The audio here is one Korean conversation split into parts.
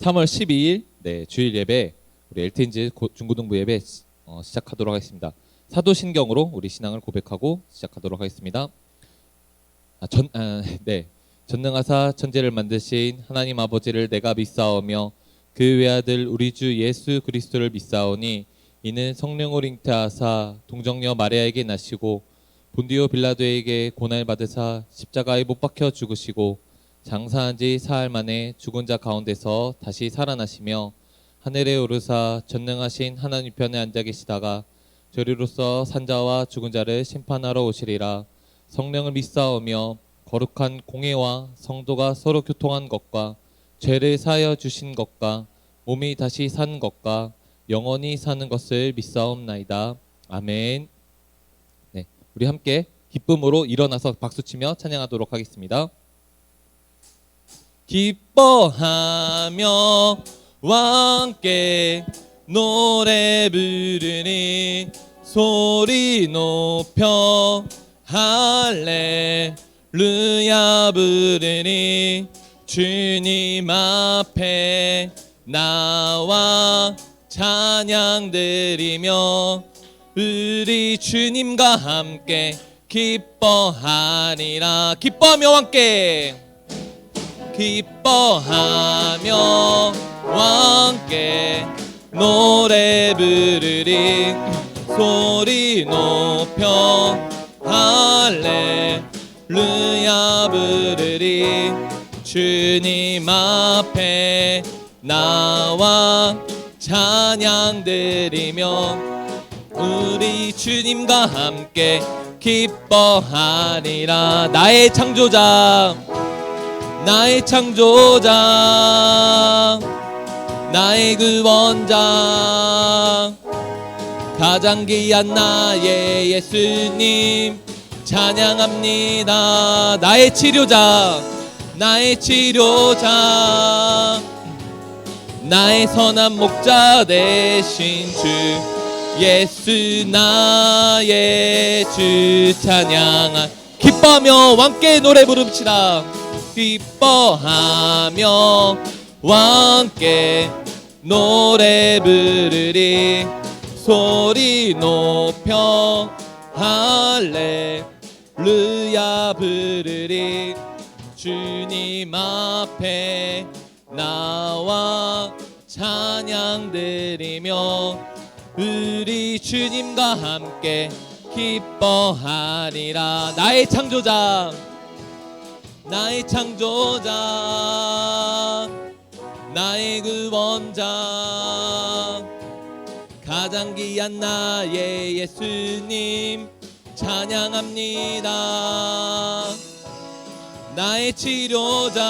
3월 12일 주일 예배 우리 LTNG 중고등부 예배 시작하도록 하겠습니다. 사도신경으로 우리 신앙을 고백하고 시작하도록 하겠습니다. 전능하사 천지를 만드신 하나님 아버지를 내가 믿사오며 그 외아들 우리 주 예수 그리스도를 믿사오니 이는 성령으로 잉태하사 동정녀 마리아에게 나시고 본디오 빌라도에게 고난을 받으사 십자가에 못 박혀 죽으시고 장사한 지 사흘 만에 죽은 자 가운데서 다시 살아나시며 하늘에 오르사 전능하신 하나님 편에 앉아 계시다가 저리로서 산자와 죽은 자를 심판하러 오시리라. 성령을 믿사오며 거룩한 공회와 성도가 서로 교통한 것과 죄를 사하여 주신 것과 몸이 다시 사는 것과 영원히 사는 것을 믿사옵나이다. 아멘. 네, 우리 함께 기쁨으로 일어나서 박수치며 찬양하도록 하겠습니다. 기뻐하며 왕께 노래 부르니 소리 높여 할렐루야 부르니 주님 앞에 나와 찬양 드리며 우리 주님과 함께 기뻐하리라. 기뻐하며 왕께 기뻐하며 왕께 노래 부르리 소리 높여 할렐루야 부르리 주님 앞에 나와 찬양 드리며 우리 주님과 함께 기뻐하리라. 나의 창조자 나의 창조자 나의 구원자 가장 귀한 나의 예수님 찬양합니다. 나의 치료자 나의 치료자 나의 선한 목자 되신 주 예수 나의 주 찬양하 기뻐하며 왕께 노래 부릅시다. 기뻐하며 왕께 노래 부르리 소리 높여 할렐루야 부르리 주님 앞에 나와 찬양 드리며 우리 주님과 함께 기뻐하리라. 나의 창조자 나의 창조자 나의 구원자 가장 귀한 나의 예수님 찬양합니다. 나의 치료자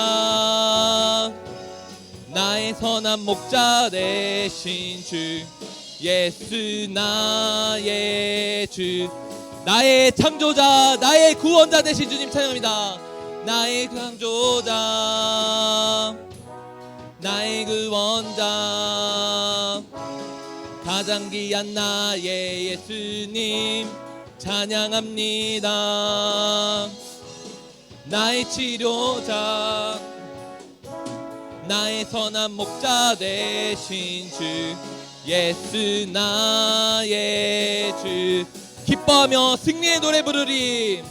나의 선한 목자 되신 주 예수 나의 주 나의 창조자 나의 구원자 되신 주님 찬양합니다. 나의 창조자 나의 구원자 가장 귀한 나의 예수님 찬양합니다. 나의 치료자 나의 선한 목자 되신 주 예수 나의 주 기뻐하며 승리의 노래 부르리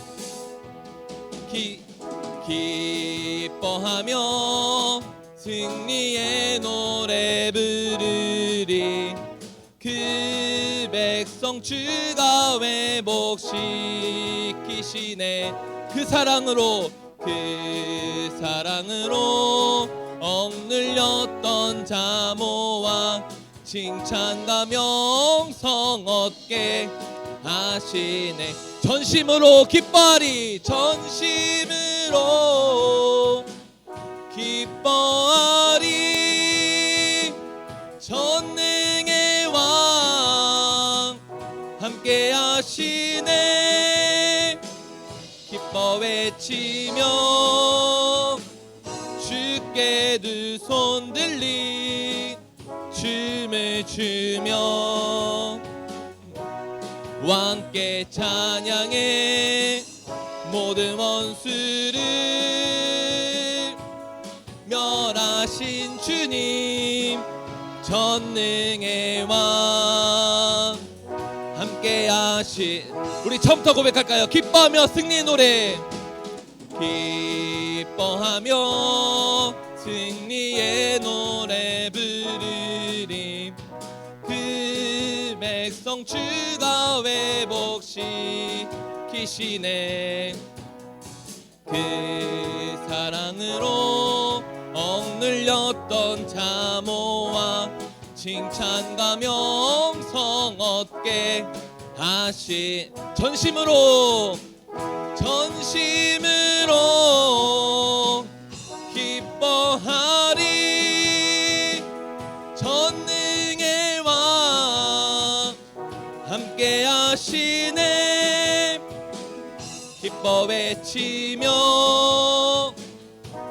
기뻐하며 승리의 노래 부르리 그 백성 주가 회복시키시네 그 사랑으로 억눌렸던 자모와 칭찬과 명성 얻게 하시네. 전심으로 기뻐하리 전심으로 기뻐하리 전능의 왕 함께 하시네. 기뻐 외치며 주께 두 손 들리 춤을 추며 왕께 찬양해 모든 원수를 멸 멸하신 주님 전능의 왕 함께하신 우리 처음부터 고백할까요? 기뻐하며 승리의 노래 기뻐하며 승리의 노래 부르리 그 백성 주가 회복시키시네 그 사랑으로 억눌렸던 자모와 칭찬과 명성 얻게 하신 전심으로 기뻐하리 전능의 왕 함께 하시네 기뻐 외치며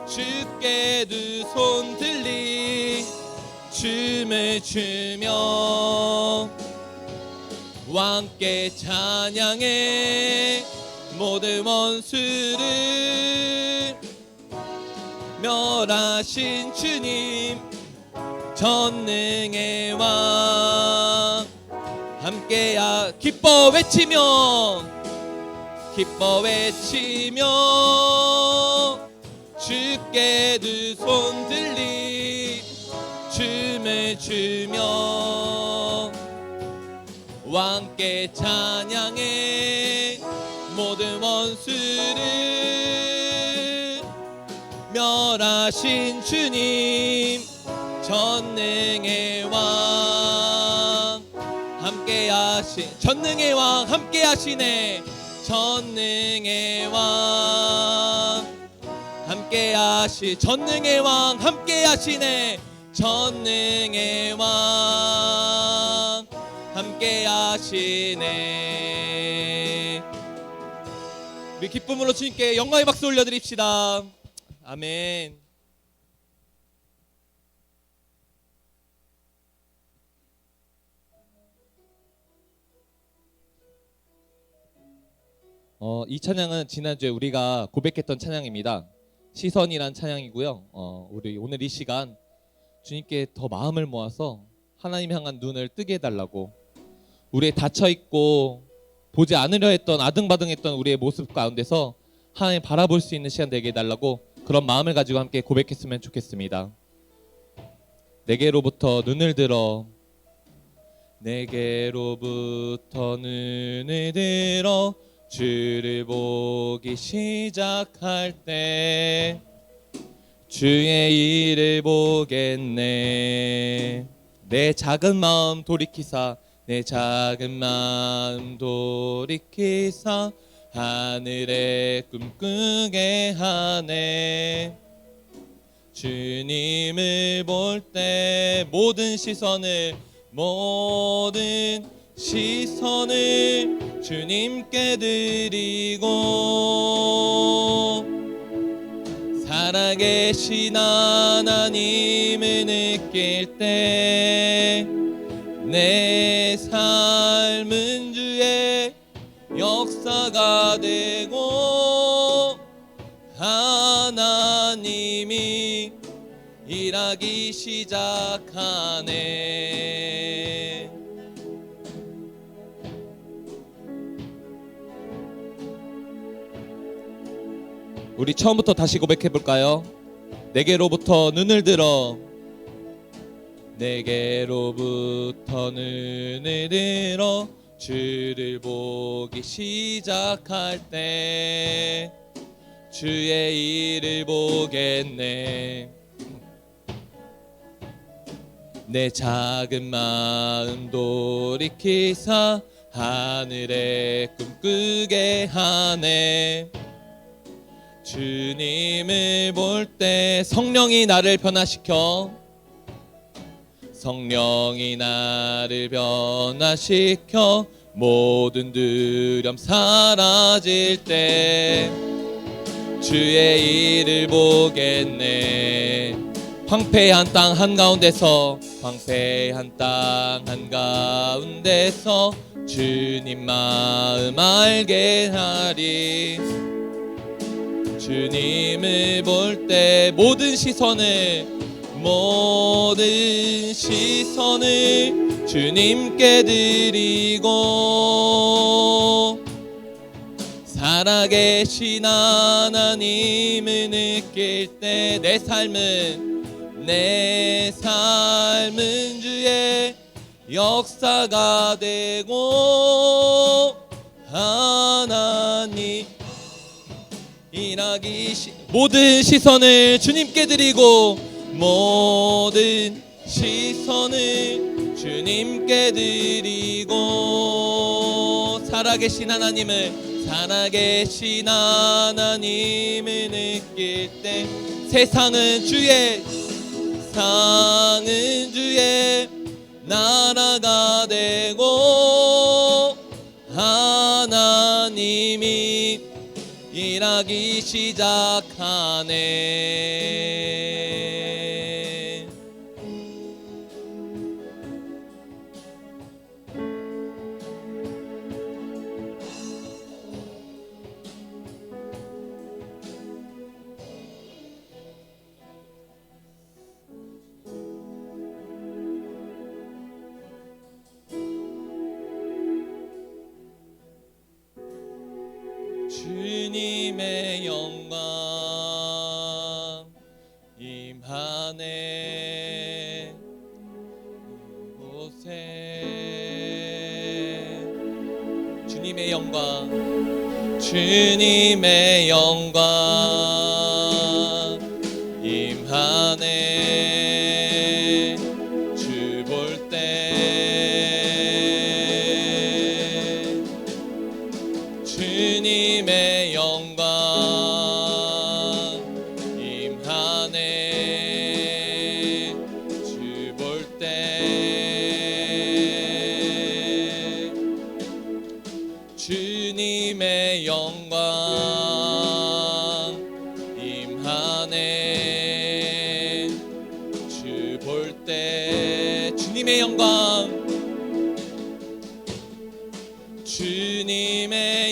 주께 두 손 들리 춤을 추며 왕께 찬양해 모든 원수를 멸하신 주님 전능의 왕 함께야 기뻐 외치며 주께 두 손 들리 춤을 추며 왕께 찬양해 모든 원수를 멸하신 주님 전능의 왕 함께하신 전능의 왕 함께하시네 전능의 왕 함께하시 전능의 왕 함께하시네 전능의 왕 함께하시네 우리 기쁨으로 주님께 영광의 박수 올려드립시다. 아멘. 이 찬양은 지난주에 우리가 고백했던 찬양입니다. 시선이란 찬양이고요. 우리 오늘 이 시간 주님께 더 마음을 모아서 하나님 향한 눈을 뜨게 해달라고 우리의 닫혀있고 보지 않으려 했던 아등바등했던 우리의 모습 가운데서 하나님 바라볼 수 있는 시간 되게 해달라고 그런 마음을 가지고 함께 고백했으면 좋겠습니다. 내게로부터 눈을 들어 내게로부터 눈을 들어 주를 보기 시작할 때 주의 일을 보겠네 내 작은 마음 돌이키사 내 작은 마음 돌이키사 하늘에 꿈꾸게 하네 주님을 볼 때 모든 시선을 주님께 드리고 살아계신 하나님을 느낄 때 내 삶은 주의 역사가 되고 하나님이 일하기 시작하네 우리 처음부터 다시 고백해볼까요? 내게로부터 눈을 들어 내게로부터 눈을 들어 주를 보기 시작할 때 주의 일을 보겠네 내 작은 마음 돌이키사 하늘에 꿈꾸게 하네 주님을 볼 때 성령이 나를 변화시켜 모든 두려움 사라질 때 주의 일을 보겠네 황폐한 땅 한가운데서 주님 마음 알게 하리 주님을 볼 때 모든 시선을 주님께 드리고 살아계신 하나님을 느낄 때 내 삶은 주의 역사가 되고 하나님 모든 시선을 주님께 드리고 모든 시선을 주님께 드리고 살아계신 하나님을 느낄 때 세상은 주의 나라가 되고 하나님이 일하기 시작하네. 주님의 영광 임하네 이곳에 주님의 영광 임하네 주 볼 때 주님의 영광 임하네 주 볼 때 주님의 영광 임하네 주 볼 때 주님의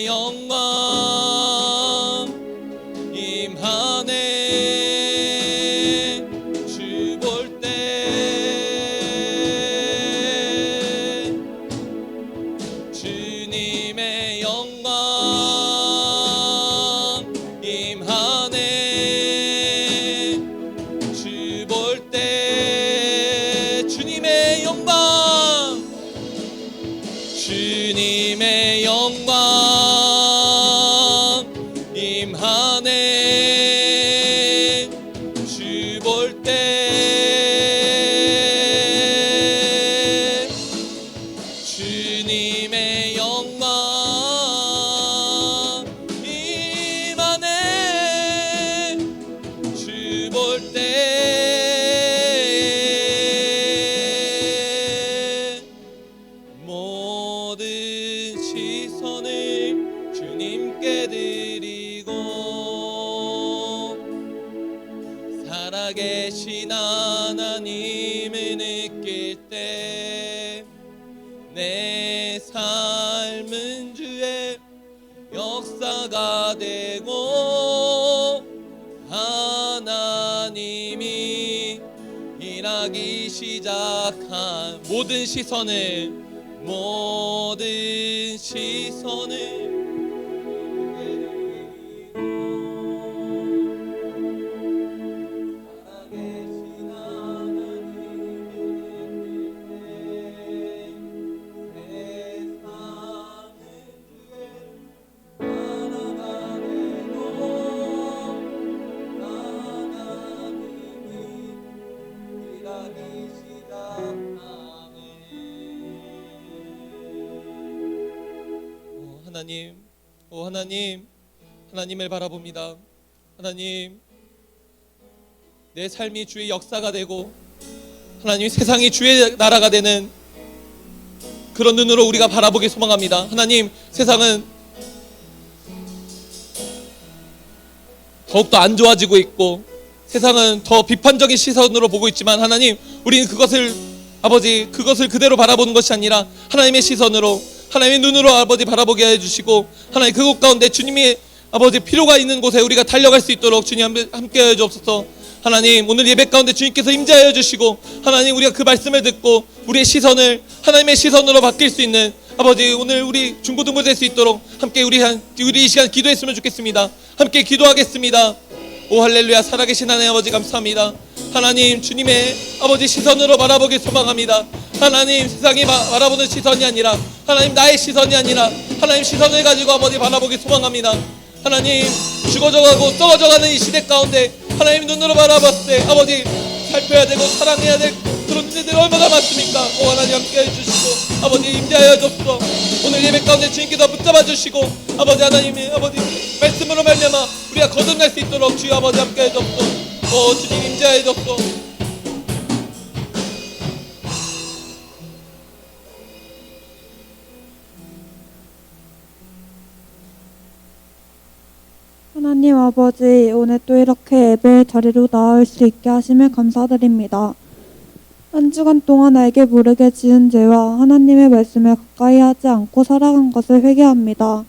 영광 임하네 주 볼 때 주님의 영광 임하네 주 볼 때 주님의 영광 임하네 주 볼 때 주님의 영광 임하네 주 볼 때 모든 시선을 주님께 드리고 살아계신 하나님을 느낄 때 내 삶은 주의 역사가 되고 하나님이 일하기 시작한 모든 시선을 하나님을 바라봅니다. 하나님, 내 삶이 주의 역사가 되고 하나님 세상이 주의 나라가 되는 그런 눈으로 우리가 바라보기 소망합니다. 하나님, 세상은 더욱더 안 좋아지고 있고 세상은 더 비판적인 시선으로 보고 있지만 하나님, 우리는 그것을 그대로 바라보는 것이 아니라 하나님의 시선으로, 하나님의 눈으로 아버지 바라보게 해주시고 하나님 그곳 가운데 주님이 아버지 필요가 있는 곳에 우리가 달려갈 수 있도록 주님 함께하여 주옵소서. 하나님 오늘 예배 가운데 주님께서 임재하여 주시고 하나님 우리가 그 말씀을 듣고 우리의 시선을 하나님의 시선으로 바뀔 수 있는 아버지 오늘 우리 중고등부 될 수 있도록 함께 우리 이 시간 기도했으면 좋겠습니다. 함께 기도하겠습니다. 오 할렐루야. 살아계신 하나님 아버지 감사합니다. 하나님 주님의 아버지 시선으로 바라보길 소망합니다. 하나님 세상이 바라보는 시선이 아니라 하나님 나의 시선이 아니라 하나님 시선을 가지고 아버지 바라보길 소망합니다. 하나님 죽어져가고 썩어져가는 이 시대 가운데 하나님 눈으로 바라봤을 때 아버지 살펴야 되고 사랑해야 될 그런 문제들이 얼마나 많습니까? 오 하나님 함께해 주시고 아버지 임재하여 주옵소서. 오늘 예배 가운데 주님께서 붙잡아 주시고 아버지 하나님의 아버지 말씀으로 말미암아 우리가 거듭날 수 있도록 주여 아버지 함께해 주옵소서. 오 주님 임재하여 주옵소서. 하나님 아버지, 오늘 또 이렇게 예배 자리로 나올 수 있게 하심을 감사드립니다. 한 주간 동안 알게 모르게 지은 죄와 하나님의 말씀을 가까이 하지 않고 살아간 것을 회개합니다.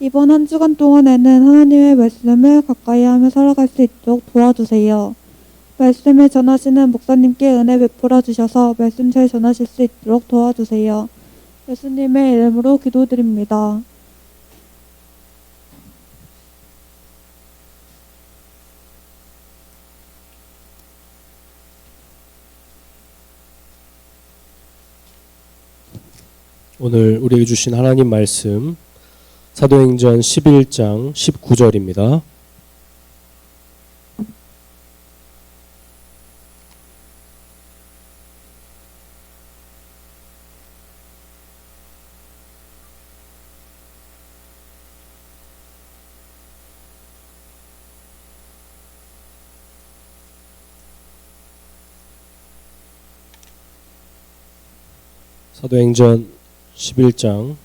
이번 한 주간 동안에는 하나님의 말씀을 가까이 하며 살아갈 수 있도록 도와주세요. 말씀을 전하시는 목사님께 은혜 베풀어 주셔서 말씀 잘 전하실 수 있도록 도와주세요. 예수님의 이름으로 기도드립니다. 오늘 우리에게 주신 하나님 말씀 사도행전 11장 19절입니다. 사도행전 11장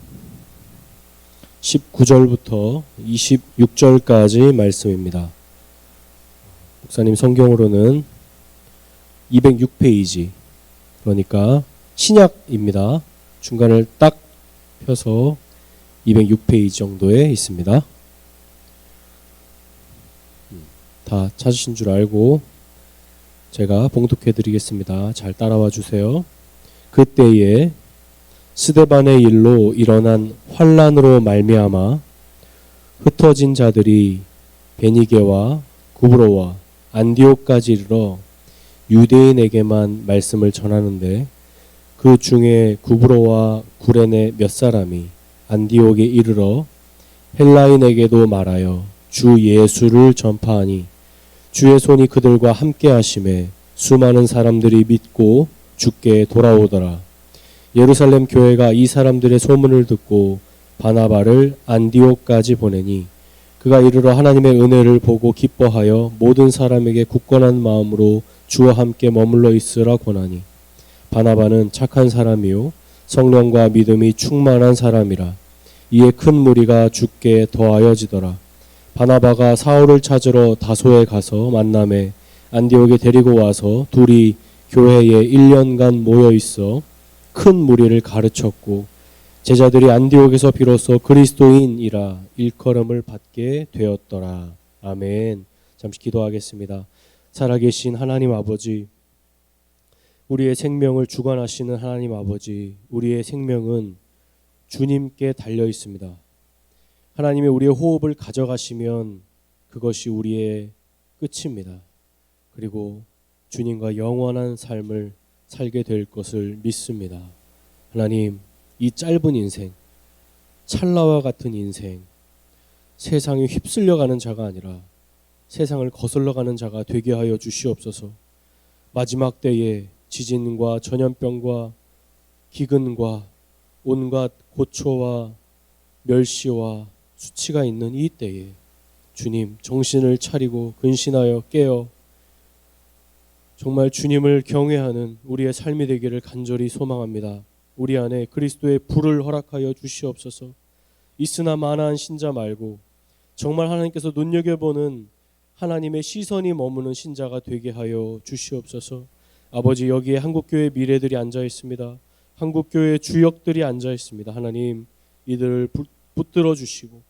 19절부터 26절까지 말씀입니다. 목사님 성경으로는 206페이지, 그러니까 신약입니다. 중간을 딱 펴서 206페이지 정도에 있습니다. 다 찾으신 줄 알고 제가 봉독해 드리겠습니다. 잘 따라와 주세요. 그때에 스데반의 일로 일어난 환란으로 말미암아 흩어진 자들이 베니게와 구브로와 안디옥까지 이르러 유대인에게만 말씀을 전하는데 그 중에 구브로와 구레네 몇 사람이 안디옥에 이르러 헬라인에게도 말하여 주 예수를 전파하니 주의 손이 그들과 함께 하심에 수많은 사람들이 믿고 주께 돌아오더라. 예루살렘 교회가 이 사람들의 소문을 듣고 바나바를 안디옥까지 보내니 그가 이르러 하나님의 은혜를 보고 기뻐하여 모든 사람에게 굳건한 마음으로 주와 함께 머물러 있으라 권하니 바나바는 착한 사람이요 성령과 믿음이 충만한 사람이라. 이에 큰 무리가 주께 더하여지더라. 바나바가 사울을 찾으러 다소에 가서 만남에 안디옥에 데리고 와서 둘이 교회에 1년간 모여 있어 큰 무리를 가르쳤고 제자들이 안디옥에서 비로소 그리스도인이라 일컬음을 받게 되었더라. 아멘. 잠시 기도하겠습니다. 살아계신 하나님 아버지, 우리의 생명을 주관하시는 하나님 아버지, 우리의 생명은 주님께 달려 있습니다. 하나님이 우리의 호흡을 가져가시면 그것이 우리의 끝입니다. 그리고 주님과 영원한 삶을 살게 될 것을 믿습니다. 하나님, 이 짧은 인생, 찰나와 같은 인생, 세상에 휩쓸려가는 자가 아니라 세상을 거슬러가는 자가 되게 하여 주시옵소서. 마지막 때에 지진과 전염병과 기근과 온갖 고초와 멸시와 수치가 있는 이 때에 주님 정신을 차리고 근신하여 깨어 정말 주님을 경외하는 우리의 삶이 되기를 간절히 소망합니다. 우리 안에 그리스도의 불을 허락하여 주시옵소서. 있으나 마나한 신자 말고 정말 하나님께서 눈여겨보는 하나님의 시선이 머무는 신자가 되게 하여 주시옵소서. 아버지, 여기에 한국교회 미래들이 앉아 있습니다. 한국교회 주역들이 앉아 있습니다. 하나님, 이들을 붙들어 주시고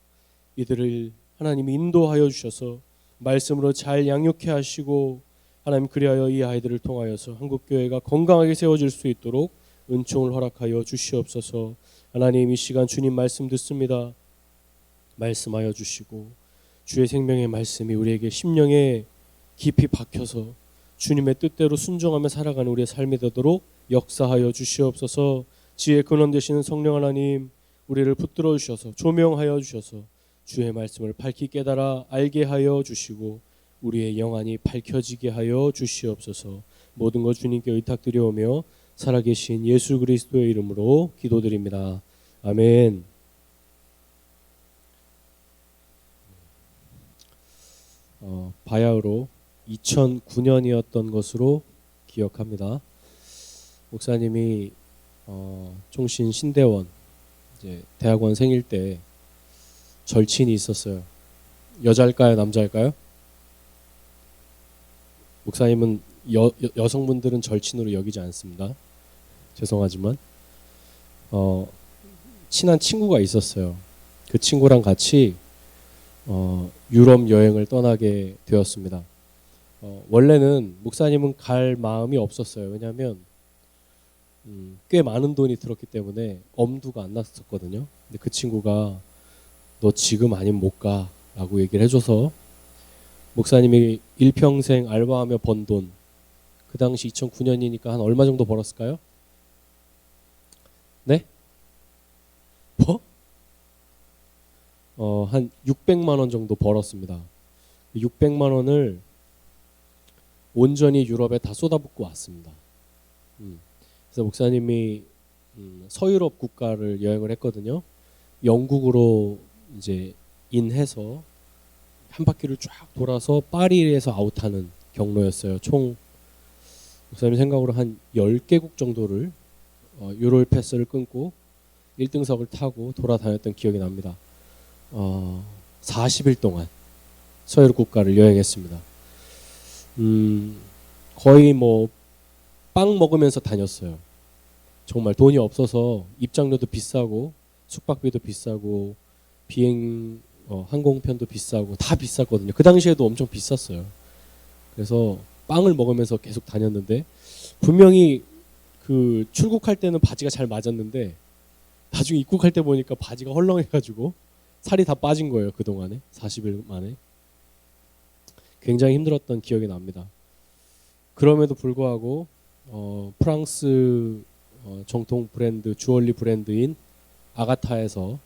이들을 하나님이 인도하여 주셔서 말씀으로 잘 양육해 하시고 하나님 그리하여 이 아이들을 통하여서 한국교회가 건강하게 세워질 수 있도록 은총을 허락하여 주시옵소서. 하나님 이 시간 주님 말씀 듣습니다. 말씀하여 주시고 주의 생명의 말씀이 우리에게 심령에 깊이 박혀서 주님의 뜻대로 순종하며 살아가는 우리의 삶이 되도록 역사하여 주시옵소서. 지혜의 근원 되시는 성령 하나님 우리를 붙들어 주셔서 조명하여 주셔서 주의 말씀을 밝히 깨달아 알게 하여 주시고 우리의 영안이 밝혀지게 하여 주시옵소서. 모든 것 주님께 의탁드려오며 살아계신 예수 그리스도의 이름으로 기도드립니다. 아멘. 바야흐로 2009년이었던 것으로 기억합니다. 목사님이 총신 신대원 이제 대학원 생일 때 절친이 있었어요. 여자일까요, 남자일까요? 목사님은 여성분들은 절친으로 여기지 않습니다. 죄송하지만 친한 친구가 있었어요. 그 친구랑 같이 유럽 여행을 떠나게 되었습니다. 원래는 목사님은 갈 마음이 없었어요. 왜냐하면 꽤 많은 돈이 들었기 때문에 엄두가 안 났었거든요. 근데 그 친구가 너 지금 아니면 못 가라고 얘기를 해줘서 목사님이 일평생 알바하며 번 돈, 그 당시 2009년이니까 한 얼마 정도 벌었을까요? 네? 한 600만 원 정도 벌었습니다. 600만 원을 온전히 유럽에 다 쏟아붓고 왔습니다. 그래서 목사님이 서유럽 국가를 여행을 했거든요. 영국으로 이제 인해서 한 바퀴를 쫙 돌아서 파리에서 아웃하는 경로였어요. 총 목사님 생각으로 한 10개국 정도를 유롤 패스를 끊고 1등석을 타고 돌아다녔던 기억이 납니다. 40일 동안 서유럽 국가를 여행했습니다. 거의 뭐 빵 먹으면서 다녔어요. 정말 돈이 없어서 입장료도 비싸고 숙박비도 비싸고 비행 항공편도 비싸고 다 비쌌거든요. 그 당시에도 엄청 비쌌어요. 그래서 빵을 먹으면서 계속 다녔는데 분명히 그 출국할 때는 바지가 잘 맞았는데 나중에 입국할 때 보니까 바지가 헐렁해가지고 살이 다 빠진 거예요. 그동안에 40일 만에. 굉장히 힘들었던 기억이 납니다. 그럼에도 불구하고 프랑스 정통 브랜드 주얼리 브랜드인 아가타에서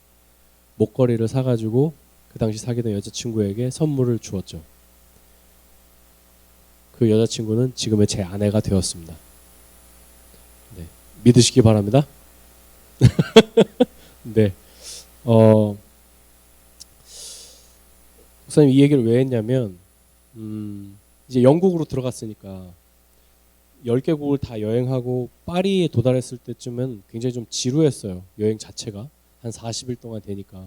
목걸이를 사가지고 그 당시 사귀던 여자친구에게 선물을 주었죠. 그 여자친구는 지금의 제 아내가 되었습니다. 네, 믿으시기 바랍니다. 네, 목사님 이 얘기를 왜 했냐면 이제 영국으로 들어갔으니까 10개국을 다 여행하고 파리에 도달했을 때쯤은 굉장히 좀 지루했어요. 여행 자체가 한 40일 동안 되니까.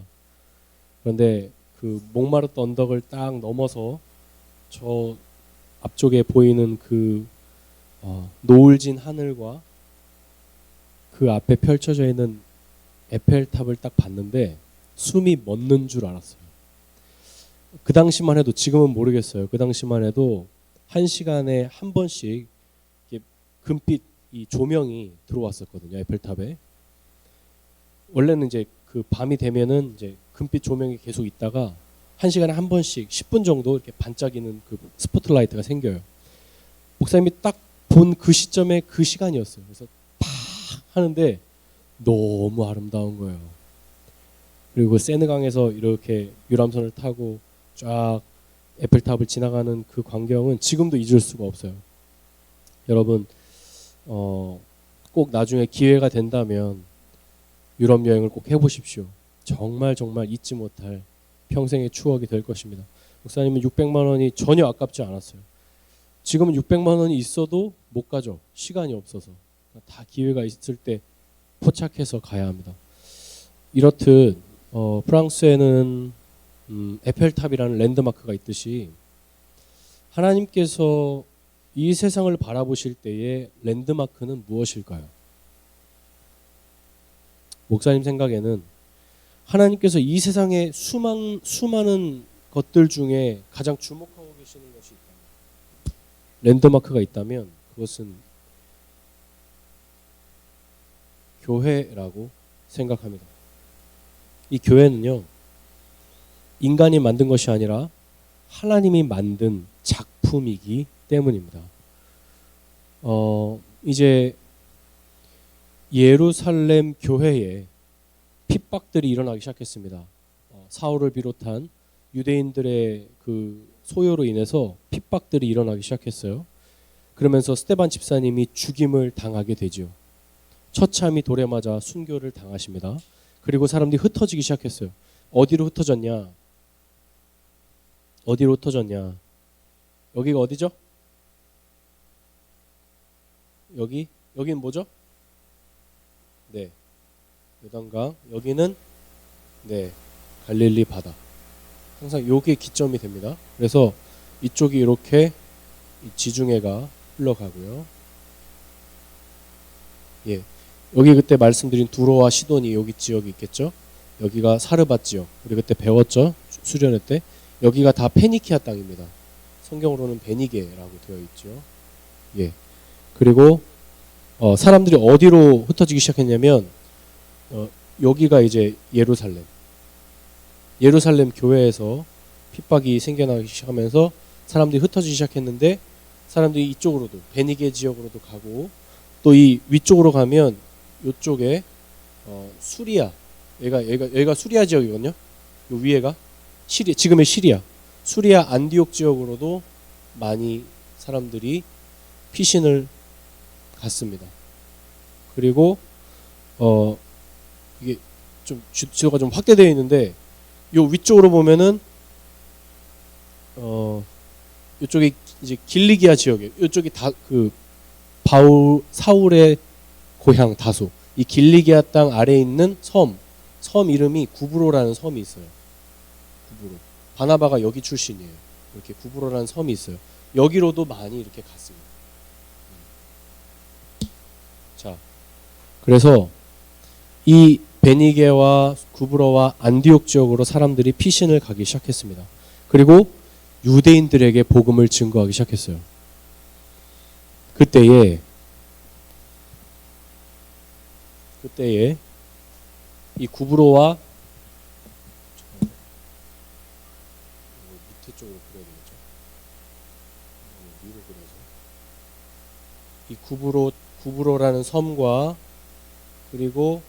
그런데 그 몽마르트 언덕을 딱 넘어서 저 앞쪽에 보이는 그 노을진 하늘과 그 앞에 펼쳐져 있는 에펠탑을 딱 봤는데 숨이 멎는 줄 알았어요. 그 당시만 해도, 지금은 모르겠어요. 그 당시만 해도 1시간에 한 번씩 금빛 이 조명이 들어왔었거든요. 에펠탑에. 원래는 이제 그 밤이 되면은 이제 금빛 조명이 계속 있다가 1시간에 한 번씩 10분 정도 이렇게 반짝이는 그 스포트라이트가 생겨요. 목사님이 딱 본 그 시점에 그 시간이었어요. 그래서 팍 하는데 너무 아름다운 거예요. 그리고 세느강에서 이렇게 유람선을 타고 쫙 에펠탑을 지나가는 그 광경은 지금도 잊을 수가 없어요. 여러분 꼭 나중에 기회가 된다면 유럽 여행을 꼭 해보십시오. 정말 정말 잊지 못할 평생의 추억이 될 것입니다. 목사님은 600만 원이 전혀 아깝지 않았어요. 지금은 600만 원이 있어도 못 가죠. 시간이 없어서. 다 기회가 있을 때 포착해서 가야 합니다. 이렇듯 프랑스에는 에펠탑이라는 랜드마크가 있듯이 하나님께서 이 세상을 바라보실 때의 랜드마크는 무엇일까요? 목사님 생각에는 하나님께서 이 세상에 수많은 것들 중에 가장 주목하고 계시는 것이 있다면, 랜드마크가 있다면 그것은 교회라고 생각합니다. 이 교회는요, 인간이 만든 것이 아니라 하나님이 만든 작품이기 때문입니다. 이제 예루살렘 교회에 핍박들이 일어나기 시작했습니다. 사울을 비롯한 유대인들의 그 소요로 인해서 핍박들이 일어나기 시작했어요. 그러면서 스데반 집사님이 죽임을 당하게 되지요. 처참히 돌에 맞아 순교를 당하십니다. 그리고 사람들이 흩어지기 시작했어요. 어디로 흩어졌냐? 어디로 흩어졌냐? 여기가 어디죠? 여기는 뭐죠? 네, 요단강. 여기는 네, 갈릴리 바다. 항상 요게 기점이 됩니다. 그래서 이쪽이 이렇게 지중해가 흘러가고요. 예, 여기 그때 말씀드린 두로와 시돈이 여기 지역이 있겠죠. 여기가 사르밧 지역. 우리 그때 배웠죠, 수련회 때. 여기가 다 페니키아 땅입니다. 성경으로는 베니게라고 되어 있죠. 예. 그리고 사람들이 어디로 흩어지기 시작했냐면 여기가 이제 예루살렘 교회에서 핍박이 생겨나기 시작하면서 사람들이 흩어지기 시작했는데, 사람들이 이쪽으로도 베니게 지역으로도 가고, 또 이 위쪽으로 가면 이쪽에 수리아, 여기가 수리아 지역이거든요. 요 위에가 지금의 시리아, 수리아 안디옥 지역으로도 많이 사람들이 피신을 갔습니다. 그리고 이게 좀 지도가 좀 확대되어 있는데, 요 위쪽으로 보면은 이쪽이 이제 길리기아 지역이에요. 이쪽이 다 그 사울의 고향 다소. 이 길리기아 땅 아래에 있는 섬 이름이 구브로라는 섬이 있어요. 구브로. 바나바가 여기 출신이에요. 이렇게 구브로라는 섬이 있어요. 여기로도 많이 이렇게 갔습니다. 자, 그래서 이 베니게와 구브로와 안디옥 지역으로 사람들이 피신을 가기 시작했습니다. 그리고 유대인들에게 복음을 증거하기 시작했어요. 그때에 이 구브로와 밑에 쪽으로 그려야 되겠죠. 위로 그려서 이 구브로라는 섬과, 그리고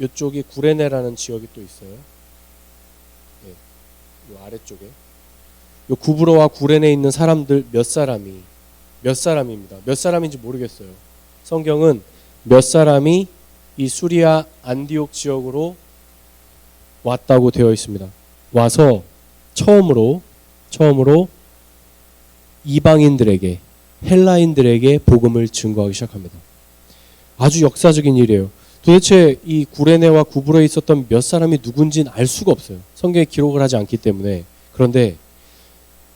이쪽이 구레네라는 지역이 또 있어요. 네, 이 아래쪽에 이 구브로와 구레네에 있는 사람들 몇 사람입니다. 몇 사람인지 모르겠어요. 성경은 몇 사람이 이 수리아 안디옥 지역으로 왔다고 되어 있습니다. 와서 처음으로 이방인들에게, 헬라인들에게 복음을 증거하기 시작합니다. 아주 역사적인 일이에요. 도대체 이 구레네와 구브로에 있었던 몇 사람이 누군지는 알 수가 없어요. 성경에 기록을 하지 않기 때문에. 그런데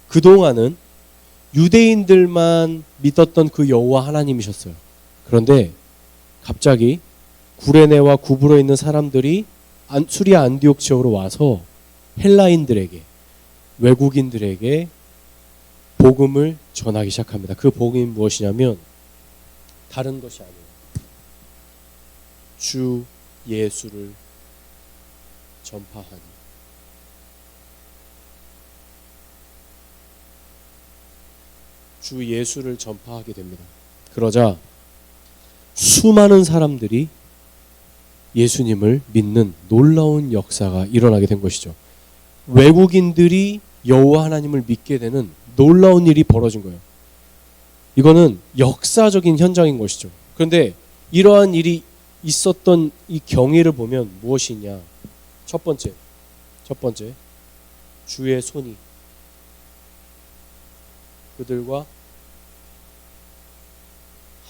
그동안은 유대인들만 믿었던 그 여호와 하나님이셨어요. 그런데 갑자기 구레네와 구브로에 있는 사람들이 수리아 안디옥 지역으로 와서 헬라인들에게, 외국인들에게 복음을 전하기 시작합니다. 그 복음이 무엇이냐면 다른 것이 아니에요. 주 예수를 전파하니. 주 예수를 전파하게 됩니다. 그러자 수많은 사람들이 예수님을 믿는 놀라운 역사가 일어나게 된 것이죠. 외국인들이 여호와 하나님을 믿게 되는 놀라운 일이 벌어진 거예요. 이거는 역사적인 현장인 것이죠. 그런데 이러한 일이 있었던 이 경위를 보면 무엇이 있냐? 첫 번째, 주의 손이 그들과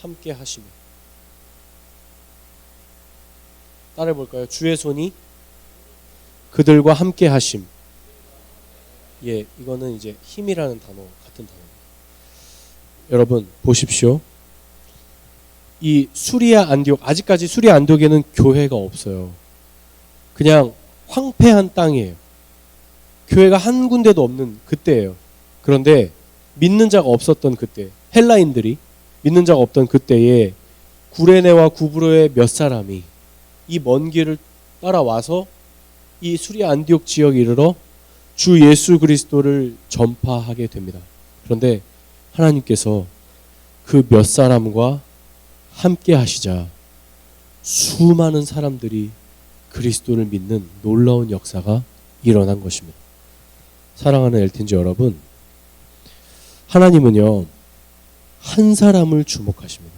함께 하시며. 따라해 볼까요? 주의 손이 그들과 함께 하심. 예, 이거는 이제 힘이라는 단어, 같은 단어. 여러분 보십시오. 이 수리아 안디옥, 아직까지 수리아 안디옥에는 교회가 없어요. 그냥 황폐한 땅이에요. 교회가 한 군데도 없는 그때예요. 그런데 믿는 자가 없었던 그때, 헬라인들이 믿는 자가 없던 그때에 구레네와 구브로의 몇 사람이 이 먼 길을 따라와서 이 수리아 안디옥 지역에 이르러 주 예수 그리스도를 전파하게 됩니다. 그런데 하나님께서 그 몇 사람과 함께 하시자 수많은 사람들이 그리스도를 믿는 놀라운 역사가 일어난 것입니다. 사랑하는 엘틴즈 여러분, 하나님은요 한 사람을 주목하십니다.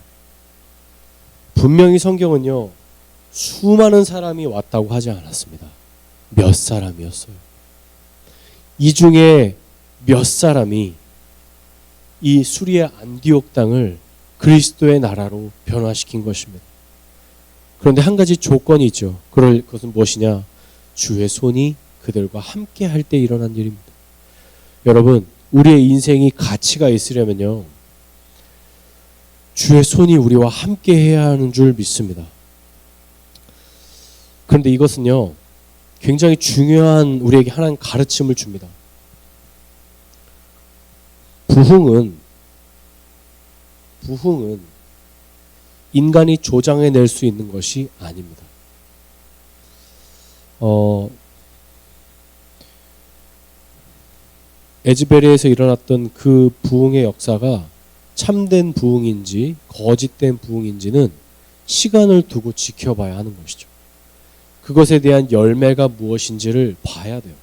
분명히 성경은요 수많은 사람이 왔다고 하지 않았습니다. 몇 사람이었어요. 이 중에 몇 사람이 이 수리아 안디옥 땅을 그리스도의 나라로 변화시킨 것입니다. 그런데 한 가지 조건이 있죠. 그럴 것은 무엇이냐? 주의 손이 그들과 함께 할 때 일어난 일입니다. 여러분, 우리의 인생이 가치가 있으려면요 주의 손이 우리와 함께 해야 하는 줄 믿습니다. 그런데 이것은요 굉장히 중요한 우리에게 하나님 가르침을 줍니다. 부흥은 인간이 조장해낼 수 있는 것이 아닙니다. 에즈베리에서 일어났던 그 부흥의 역사가 참된 부흥인지 거짓된 부흥인지는 시간을 두고 지켜봐야 하는 것이죠. 그것에 대한 열매가 무엇인지를 봐야 돼요.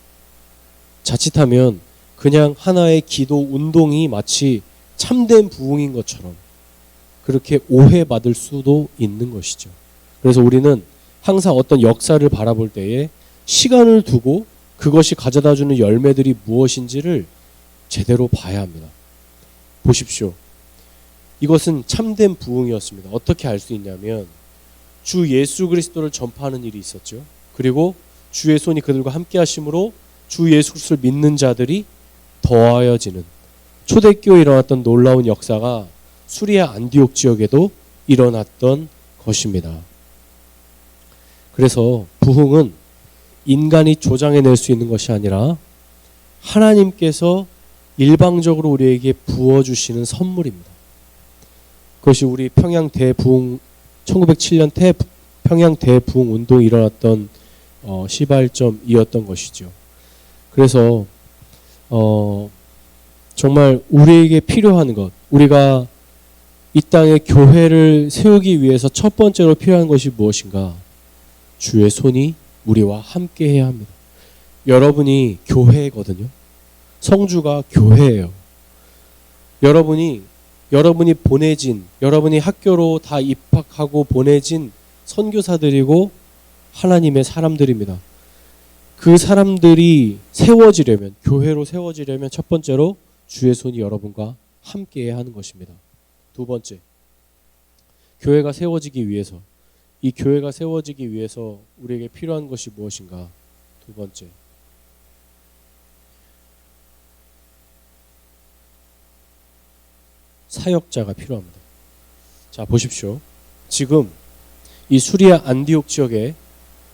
자칫하면 그냥 하나의 기도 운동이 마치 참된 부흥인 것처럼 그렇게 오해받을 수도 있는 것이죠. 그래서 우리는 항상 어떤 역사를 바라볼 때에 시간을 두고 그것이 가져다주는 열매들이 무엇인지를 제대로 봐야 합니다. 보십시오. 이것은 참된 부흥이었습니다. 어떻게 알 수 있냐면 주 예수 그리스도를 전파하는 일이 있었죠. 그리고 주의 손이 그들과 함께 하심으로 주 예수 그리스도를 믿는 자들이 더하여지는 초대교회에 일어났던 놀라운 역사가 수리아 안디옥 지역에도 일어났던 것입니다. 그래서 부흥은 인간이 조장해낼 수 있는 것이 아니라 하나님께서 일방적으로 우리에게 부어주시는 선물입니다. 그것이 우리 평양 대부흥 1907년 평양 대부흥 운동이 일어났던 시발점이었던 것이죠. 그래서 정말 우리에게 필요한 것, 우리가 이 땅에 교회를 세우기 위해서 첫 번째로 필요한 것이 무엇인가? 주의 손이 우리와 함께 해야 합니다. 여러분이 교회거든요. 성주가 교회예요. 여러분이 보내진, 여러분이 학교로 다 입학하고 보내진 선교사들이고 하나님의 사람들입니다. 그 사람들이 세워지려면, 교회로 세워지려면 첫 번째로 주의 손이 여러분과 함께해야 하는 것입니다. 두 번째, 교회가 세워지기 위해서, 이 교회가 세워지기 위해서 우리에게 필요한 것이 무엇인가? 두 번째, 사역자가 필요합니다. 자, 보십시오. 지금 이 수리아 안디옥 지역에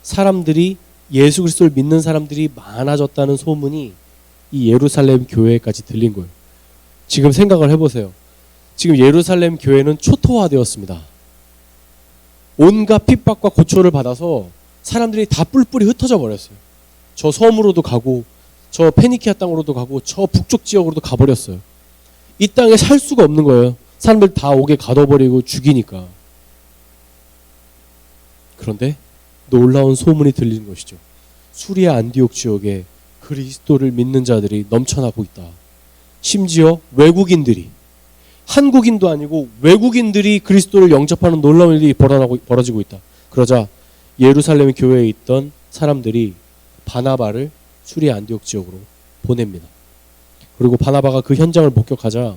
사람들이, 예수 그리스도를 믿는 사람들이 많아졌다는 소문이 이 예루살렘 교회까지 들린 거예요. 지금 생각을 해보세요. 지금 예루살렘 교회는 초토화되었습니다. 온갖 핍박과 고초를 받아서 사람들이 다 뿔뿔이 흩어져 버렸어요. 저 섬으로도 가고 저 페니키아 땅으로도 가고 저 북쪽 지역으로도 가버렸어요. 이 땅에 살 수가 없는 거예요. 사람들 다 옥에 가둬버리고 죽이니까. 그런데 놀라운 소문이 들리는 것이죠. 수리아 안디옥 지역에 그리스도를 믿는 자들이 넘쳐나고 있다. 심지어 외국인들이, 한국인도 아니고 외국인들이 그리스도를 영접하는 놀라운 일이 벌어지고 있다. 그러자 예루살렘 교회에 있던 사람들이 바나바를 수리아 안디옥 지역으로 보냅니다. 그리고 바나바가 그 현장을 목격하자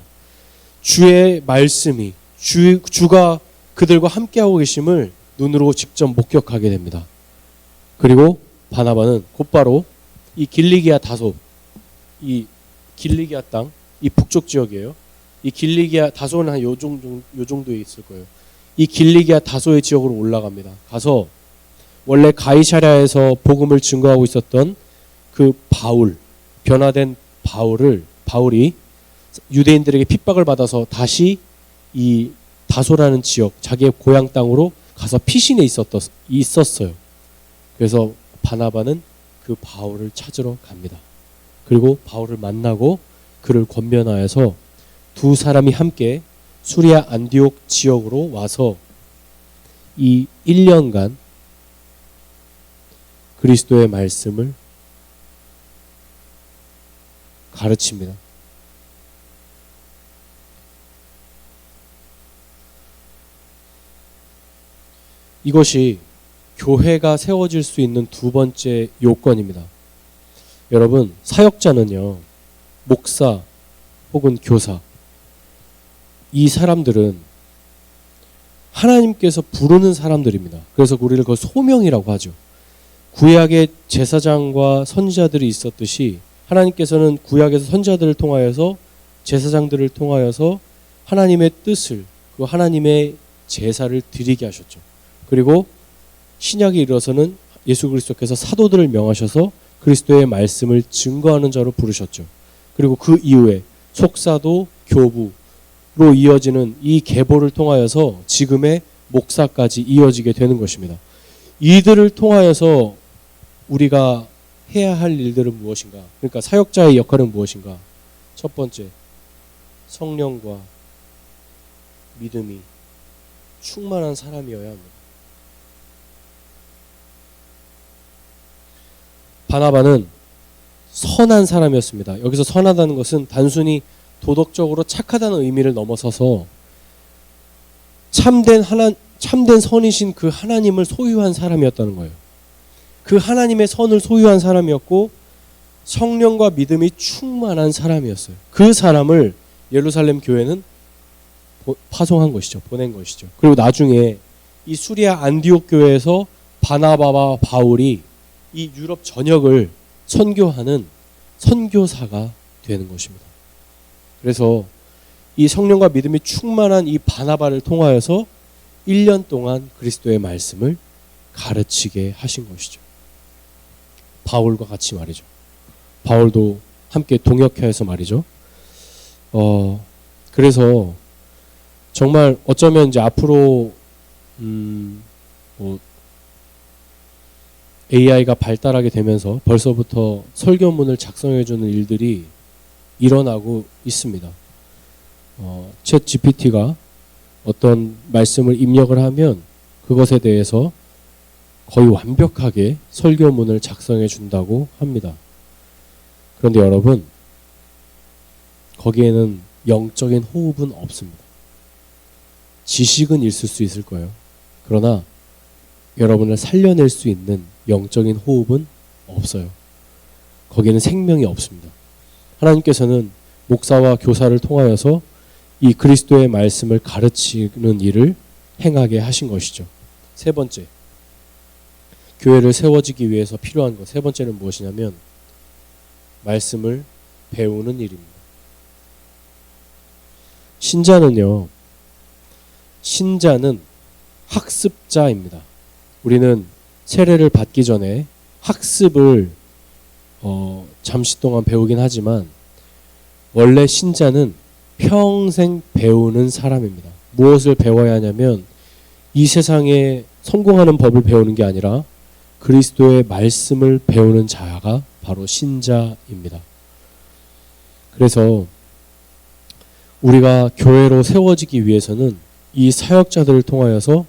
주의 말씀이, 주가 그들과 함께하고 계심을 눈으로 직접 목격하게 됩니다. 그리고 바나바는 곧바로 이 길리기아 다소, 이 길리기아 땅, 이 북쪽 지역이에요. 이 길리기아 다소는 한 요 정도에 있을 거예요. 이 길리기아 다소의 지역으로 올라갑니다. 가서 원래 가이사랴에서 복음을 증거하고 있었던 그 바울, 변화된 바울이 유대인들에게 핍박을 받아서 다시 이 다소라는 지역, 자기의 고향 땅으로 가서 피신해 있었어요. 그래서 바나바는 그 바울을 찾으러 갑니다. 그리고 바울을 만나고 그를 권면하여서 두 사람이 함께 수리아 안디옥 지역으로 와서 이 1년간 그리스도의 말씀을 가르칩니다. 이것이 교회가 세워질 수 있는 두 번째 요건입니다. 여러분, 사역자는요, 목사 혹은 교사, 이 사람들은 하나님께서 부르는 사람들입니다. 그래서 우리를 그 소명이라고 하죠. 구약의 제사장과 선지자들이 있었듯이 하나님께서는 구약에서 선지자들을 통하여서 제사장들을 통하여서 하나님의 뜻을, 그 하나님의 제사를 드리게 하셨죠. 그리고 신약에 이르러서는 예수 그리스도께서 사도들을 명하셔서 그리스도의 말씀을 증거하는 자로 부르셨죠. 그리고 그 이후에 속사도, 교부로 이어지는 이 계보를 통하여서 지금의 목사까지 이어지게 되는 것입니다. 이들을 통하여서 우리가 해야 할 일들은 무엇인가? 그러니까 사역자의 역할은 무엇인가? 첫 번째, 성령과 믿음이 충만한 사람이어야 합니다. 바나바는 선한 사람이었습니다. 여기서 선하다는 것은 단순히 도덕적으로 착하다는 의미를 넘어서서 참된 선이신 그 하나님을 소유한 사람이었다는 거예요. 그 하나님의 선을 소유한 사람이었고 성령과 믿음이 충만한 사람이었어요. 그 사람을 예루살렘 교회는 파송한 것이죠. 보낸 것이죠. 그리고 나중에 이 수리아 안디옥 교회에서 바나바와 바울이 이 유럽 전역을 선교하는 선교사가 되는 것입니다. 그래서 이 성령과 믿음이 충만한 이 바나바를 통하여서 1년 동안 그리스도의 말씀을 가르치게 하신 것이죠. 바울과 같이 말이죠. 바울도 함께 동역해서 말이죠. 그래서 정말 어쩌면 이제 앞으로 AI가 발달하게 되면서 벌써부터 설교문을 작성해주는 일들이 일어나고 있습니다. 챗 GPT가 어떤 말씀을 입력을 하면 그것에 대해서 거의 완벽하게 설교문을 작성해 준다고 합니다. 그런데 여러분, 거기에는 영적인 호흡은 없습니다. 지식은 있을 수 있을 거예요. 그러나 여러분을 살려낼 수 있는 영적인 호흡은 없어요. 거기에는 생명이 없습니다. 하나님께서는 목사와 교사를 통하여서 이 그리스도의 말씀을 가르치는 일을 행하게 하신 것이죠. 세 번째, 교회를 세워지기 위해서 필요한 것. 세 번째는 무엇이냐면 말씀을 배우는 일입니다. 신자는 학습자입니다. 우리는 세례를 받기 전에 학습을 잠시 동안 배우긴 하지만 원래 신자는 평생 배우는 사람입니다. 무엇을 배워야 하냐면 이 세상에 성공하는 법을 배우는 게 아니라 그리스도의 말씀을 배우는 자가 바로 신자입니다. 그래서 우리가 교회로 세워지기 위해서는 이 사역자들을 통하여서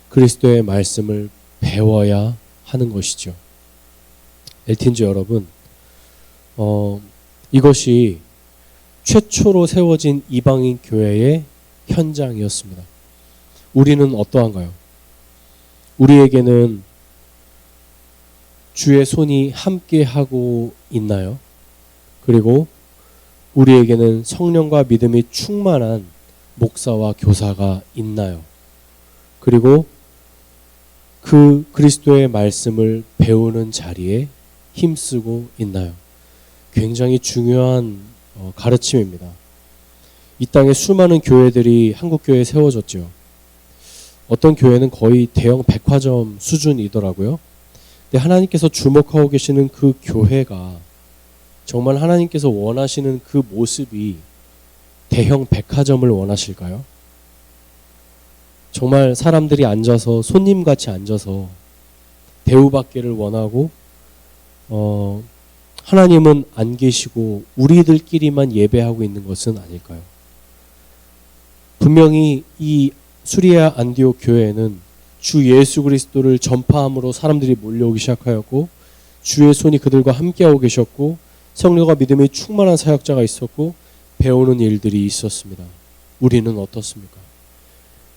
그리스도의 말씀을 배워야 하는 것이죠. 엘틴즈 여러분, 이것이 최초로 세워진 이방인 교회의 현장이었습니다. 우리는 어떠한가요? 우리에게는 주의 손이 함께하고 있나요? 그리고 우리에게는 성령과 믿음이 충만한 목사와 교사가 있나요? 그리고 그 그리스도의 말씀을 배우는 자리에 힘쓰고 있나요? 굉장히 중요한 가르침입니다. 이 땅에 수많은 교회들이 한국교회에 세워졌죠. 어떤 교회는 거의 대형 백화점 수준이더라고요. 근데 하나님께서 주목하고 계시는 그 교회가 정말 하나님께서 원하시는 그 모습이 대형 백화점을 원하실까요? 정말 사람들이 앉아서 손님같이 앉아서 대우받기를 원하고 하나님은 안 계시고 우리들끼리만 예배하고 있는 것은 아닐까요? 분명히 이 수리아 안디옥 교회에는 주 예수 그리스도를 전파함으로 사람들이 몰려오기 시작하였고 주의 손이 그들과 함께하고 계셨고 성령과 믿음이 충만한 사역자가 있었고 배우는 일들이 있었습니다. 우리는 어떻습니까?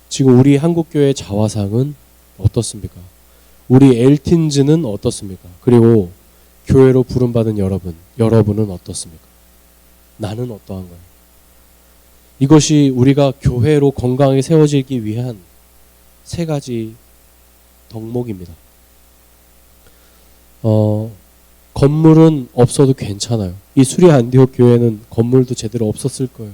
지금 우리 한국교회 자화상은 어떻습니까? 우리 엘틴즈는 어떻습니까? 그리고 교회로 부름받은 여러분은 어떻습니까? 나는 어떠한가요? 이것이 우리가 교회로 건강하게 세워지기 위한 세 가지 덕목입니다. 건물은 없어도 괜찮아요. 이 수리 안디옥 교회는 건물도 제대로 없었을 거예요.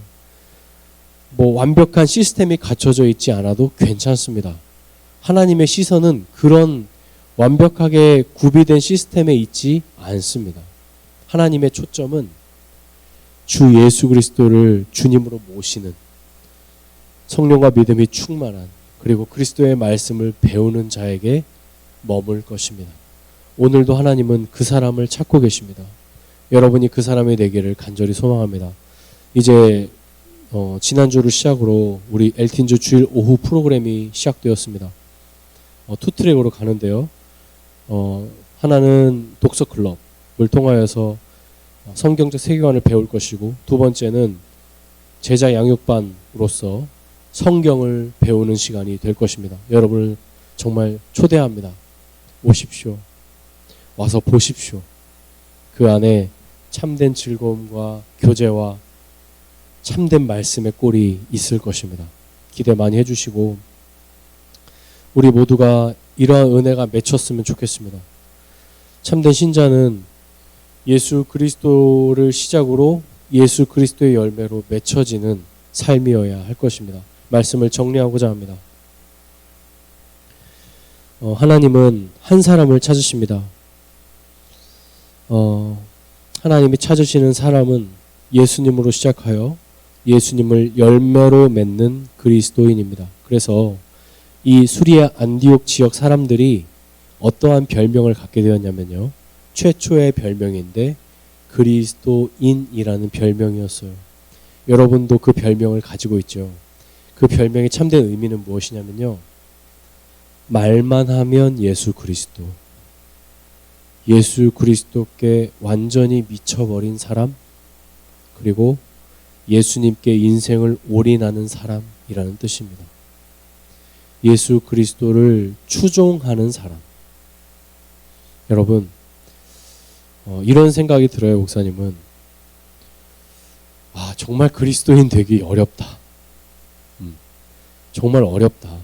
완벽한 시스템이 갖춰져 있지 않아도 괜찮습니다. 하나님의 시선은 그런 완벽하게 구비된 시스템에 있지 않습니다. 하나님의 초점은 주 예수 그리스도를 주님으로 모시는 성령과 믿음이 충만한 그리고 그리스도의 말씀을 배우는 자에게 머물 것입니다. 오늘도 하나님은 그 사람을 찾고 계십니다. 여러분이 그 사람이 되기를 간절히 소망합니다. 이제 지난주를 시작으로 우리 엘틴즈 주일 오후 프로그램이 시작되었습니다. 투 트랙으로 가는데요. 하나는 독서 클럽을 통하여서 성경적 세계관을 배울 것이고 두 번째는 제자 양육반으로서 성경을 배우는 시간이 될 것입니다. 여러분을 정말 초대합니다. 오십시오. 와서 보십시오. 그 안에 참된 즐거움과 교제와 참된 말씀의 꼴이 있을 것입니다. 기대 많이 해주시고 우리 모두가 이러한 은혜가 맺혔으면 좋겠습니다. 참된 신자는 예수 그리스도를 시작으로 예수 그리스도의 열매로 맺혀지는 삶이어야 할 것입니다. 말씀을 정리하고자 합니다. 하나님은 한 사람을 찾으십니다. 하나님이 찾으시는 사람은 예수님으로 시작하여 예수님을 열매로 맺는 그리스도인입니다. 그래서 이 수리아 안디옥 지역 사람들이 어떠한 별명을 갖게 되었냐면요. 최초의 별명인데 그리스도인이라는 별명이었어요. 여러분도 그 별명을 가지고 있죠. 그 별명의 참된 의미는 무엇이냐면요. 말만 하면 예수 그리스도. 예수 그리스도께 완전히 미쳐버린 사람, 그리고 예수님께 인생을 올인하는 사람이라는 뜻입니다. 예수 그리스도를 추종하는 사람. 여러분, 이런 생각이 들어요, 목사님은. 정말 그리스도인 되기 어렵다. 정말 어렵다.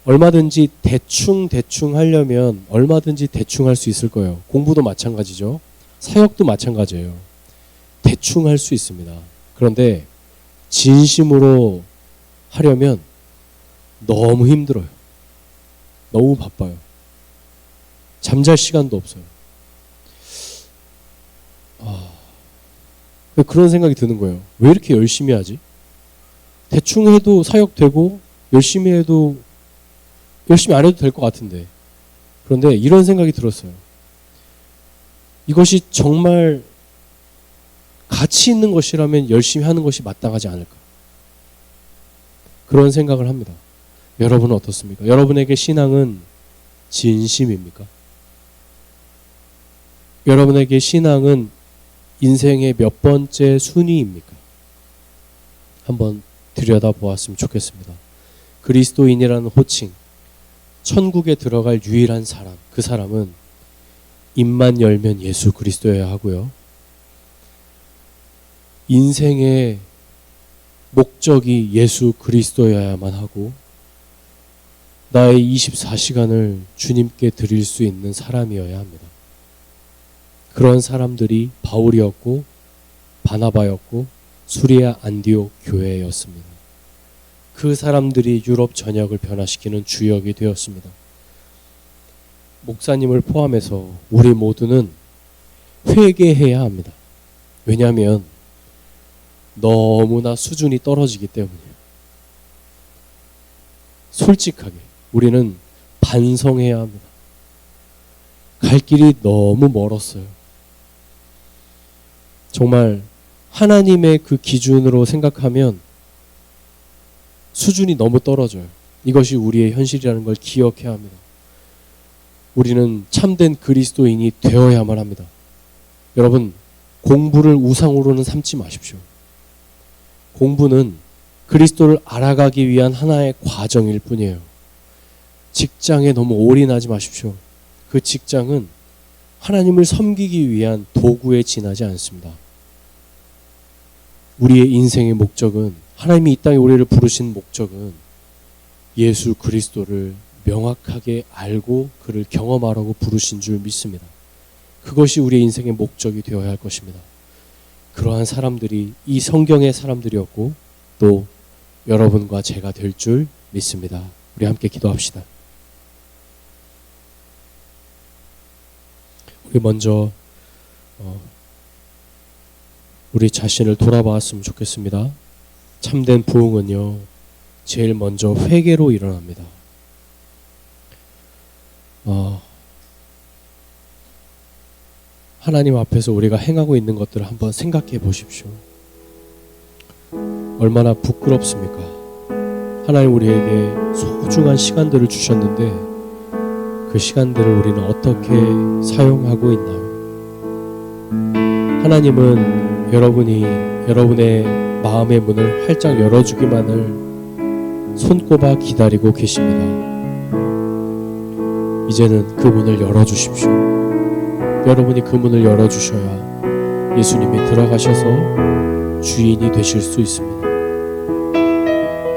얼마든지 대충 하려면 얼마든지 대충 할 수 있을 거예요. 공부도 마찬가지죠. 사역도 마찬가지예요. 대충 할 수 있습니다. 그런데 진심으로 하려면 너무 힘들어요. 너무 바빠요. 잠잘 시간도 없어요. 그런 생각이 드는 거예요. 왜 이렇게 열심히 하지? 대충 해도 사역되고 열심히 해도 열심히 안 해도 될 것 같은데. 그런데 이런 생각이 들었어요. 이것이 정말 가치 있는 것이라면 열심히 하는 것이 마땅하지 않을까. 그런 생각을 합니다. 여러분은 어떻습니까? 여러분에게 신앙은 진심입니까? 여러분에게 신앙은 인생의 몇 번째 순위입니까? 한번 들여다보았으면 좋겠습니다. 그리스도인이라는 호칭, 천국에 들어갈 유일한 사람, 그 사람은 입만 열면 예수 그리스도여야 하고요. 인생의 목적이 예수 그리스도여야만 하고 나의 24시간을 주님께 드릴 수 있는 사람이어야 합니다. 그런 사람들이 바울이었고 바나바였고 수리아 안디옥 교회였습니다. 그 사람들이 유럽 전역을 변화시키는 주역이 되었습니다. 목사님을 포함해서 우리 모두는 회개해야 합니다. 왜냐하면 너무나 수준이 떨어지기 때문이에요. 솔직하게 우리는 반성해야 합니다. 갈 길이 너무 멀었어요. 정말 하나님의 그 기준으로 생각하면 수준이 너무 떨어져요. 이것이 우리의 현실이라는 걸 기억해야 합니다. 우리는 참된 그리스도인이 되어야만 합니다. 여러분, 공부를 우상으로는 삼지 마십시오. 공부는 그리스도를 알아가기 위한 하나의 과정일 뿐이에요. 직장에 너무 올인하지 마십시오. 그 직장은 하나님을 섬기기 위한 도구에 지나지 않습니다. 우리의 인생의 목적은, 하나님이 이 땅에 우리를 부르신 목적은 예수 그리스도를 명확하게 알고 그를 경험하라고 부르신 줄 믿습니다. 그것이 우리의 인생의 목적이 되어야 할 것입니다. 그러한 사람들이 이 성경의 사람들이었고 또 여러분과 제가 될 줄 믿습니다. 우리 함께 기도합시다. 우리 먼저 우리 자신을 돌아봤으면 좋겠습니다. 참된 부흥은요, 제일 먼저 회개로 일어납니다. 하나님 앞에서 우리가 행하고 있는 것들을 한번 생각해 보십시오. 얼마나 부끄럽습니까? 하나님 우리에게 소중한 시간들을 주셨는데 그 시간들을 우리는 어떻게 사용하고 있나요? 하나님은 여러분이 여러분의 마음의 문을 활짝 열어주기만을 손꼽아 기다리고 계십니다. 이제는 그 문을 열어주십시오. 여러분이 그 문을 열어주셔야 예수님이 들어가셔서 주인이 되실 수 있습니다.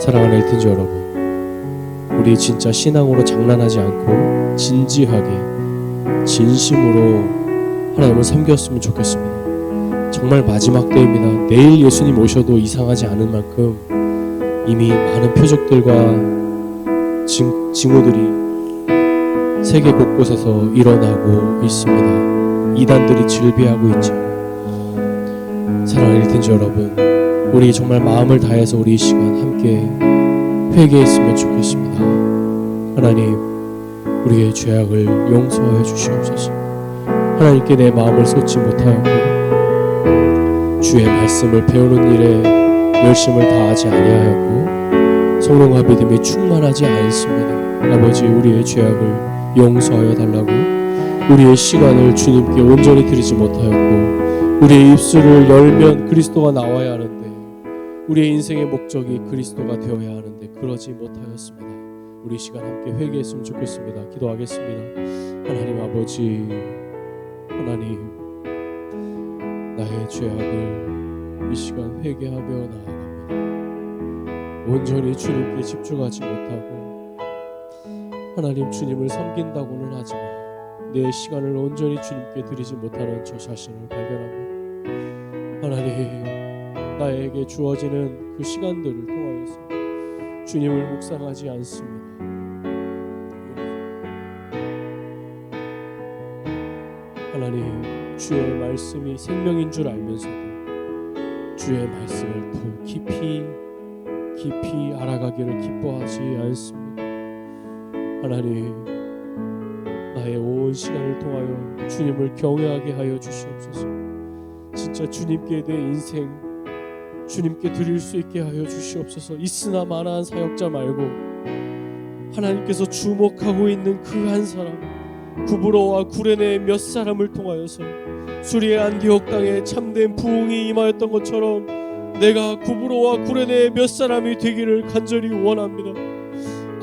사랑하는 엘튼즈 여러분, 우리 진짜 신앙으로 장난하지 않고 진지하게 진심으로 하나님을 섬겼으면 좋겠습니다. 정말 마지막 때입니다. 내일 예수님 오셔도 이상하지 않을 만큼 이미 많은 표적들과 징후들이 세계 곳곳에서 일어나고 있습니다. 이단들이 즐비하고 있죠. 사랑하는 엘튼즈 여러분, 우리 정말 마음을 다해서 우리 이 시간 함께 회개했으면 좋겠습니다. 하나님, 우리의 죄악을 용서해 주시옵소서. 하나님께 내 마음을 쏟지 못하였고 주의 말씀을 배우는 일에 열심을 다하지 아니하였고 성령과 믿음이 충만하지 않습니다. 아버지, 우리의 죄악을 용서하여 달라고, 우리의 시간을 주님께 온전히 드리지 못하였고 우리의 입술을 열면 그리스도가 나와야 하는데 우리의 인생의 목적이 그리스도가 되어야 하는데 그러지 못하였습니다. 우리 시간 함께 회개했으면 좋겠습니다. 기도하겠습니다. 하나님 아버지, 하나님, 나의 죄악을 이 시간 회개하며 나아갑니다. 온전히 주님께 집중하지 못하고 하나님 주님을 섬긴다고는 하지만 내 시간을 온전히 주님께 드리지 못하는 저 자신을 발견합니다. 하나님, 나에게 주어지는 그 시간들을 통하여서 주님을 묵상하지 않습니다. 하나님, 주의 말씀이 생명인 줄 알면서도 주의 말씀을 더 깊이 알아가기를 기뻐하지 않습니다. 하나님, 나의 온 시간을 통하여 주님을 경외하게 하여 주시옵소서. 진짜 주님께 내 인생 주님께 드릴 수 있게 하여 주시옵소서. 있으나 마나한 사역자 말고 하나님께서 주목하고 있는 그 한 사람, 구브로와 구레네 몇 사람을 통하여서 수리의 안디옥 땅에 참된 부흥이 임하였던 것처럼 내가 구브로와 구레네 몇 사람이 되기를 간절히 원합니다.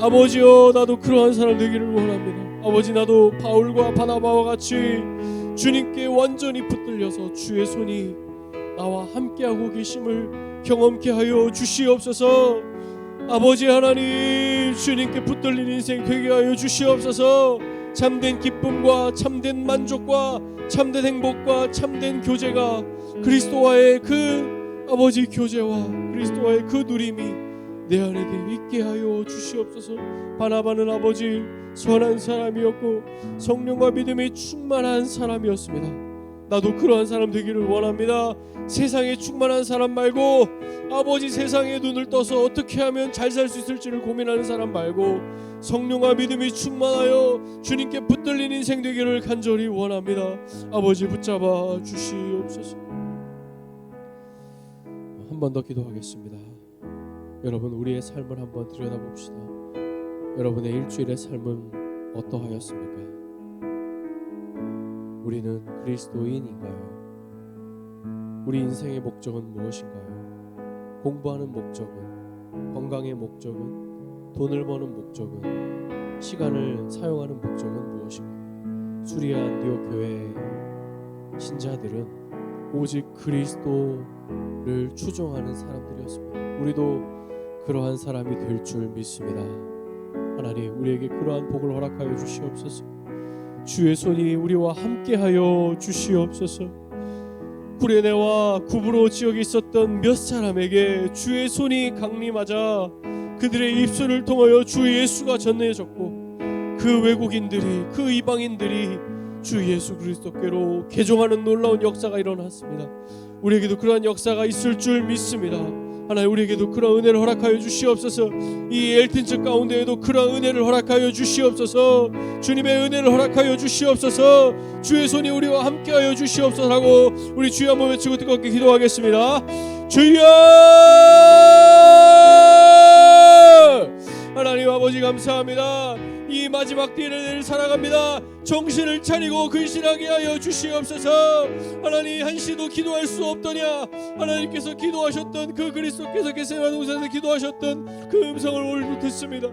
아버지여, 나도 그러한 사람 되기를 원합니다. 아버지, 나도 바울과 바나바와 같이 주님께 완전히 붙들려서 주의 손이 나와 함께하고 계심을 경험케 하여 주시옵소서. 아버지 하나님, 주님께 붙들린 인생 되게 하여 주시옵소서. 참된 기쁨과 참된 만족과 참된 행복과 참된 교제가 그리스도와의 그 아버지 교제와 그리스도와의 그 누림이 내 안에 있게 하여 주시옵소서. 바나바는 아버지 선한 사람이었고 성령과 믿음이 충만한 사람이었습니다. 나도 그러한 사람 되기를 원합니다. 세상에 충만한 사람 말고, 아버지 세상에 눈을 떠서 어떻게 하면 잘 살 수 있을지를 고민하는 사람 말고, 성령과 믿음이 충만하여 주님께 붙들린 인생 되기를 간절히 원합니다. 아버지 붙잡아 주시옵소서. 한 번 더 기도하겠습니다. 여러분, 우리의 삶을 한번 들여다봅시다. 여러분의 일주일의 삶은 어떠하였습니까? 우리는 그리스도인인가요? 우리 인생의 목적은 무엇인가요? 공부하는 목적은, 건강의 목적은, 돈을 버는 목적은, 시간을 사용하는 목적은 무엇인가요? 수리아 안디옥 교회 신자들은 오직 그리스도를 추종하는 사람들이었습니다. 우리도 그러한 사람이 될 줄 믿습니다. 하나님, 우리에게 그러한 복을 허락하여 주시옵소서. 주의 손이 우리와 함께하여 주시옵소서. 구레네와 구브로 지역에 있었던 몇 사람에게 주의 손이 강림하자 그들의 입술을 통하여 주 예수가 전해졌고, 그 외국인들이, 그 이방인들이 주 예수 그리스도께로 개종하는 놀라운 역사가 일어났습니다. 우리에게도 그러한 역사가 있을 줄 믿습니다. 하나님, 우리에게도 그런 은혜를 허락하여 주시옵소서. 이 엘튼처 가운데에도 그런 은혜를 허락하여 주시옵소서. 주님의 은혜를 허락하여 주시옵소서. 주의 손이 우리와 함께하여 주시옵소서 하고 우리 주여 한번 외치고 뜨겁게 기도하겠습니다. 주여! 하나님 아버지 감사합니다. 이 마지막 때를 살아갑니다. 정신을 차리고 근신하게 하여 주시옵소서. 하나님, 한시도 기도할 수 없더냐. 하나님께서 기도하셨던 그 그리스도께서 겟세마네 동산에서 기도하셨던 그 음성을 오늘도 듣습니다.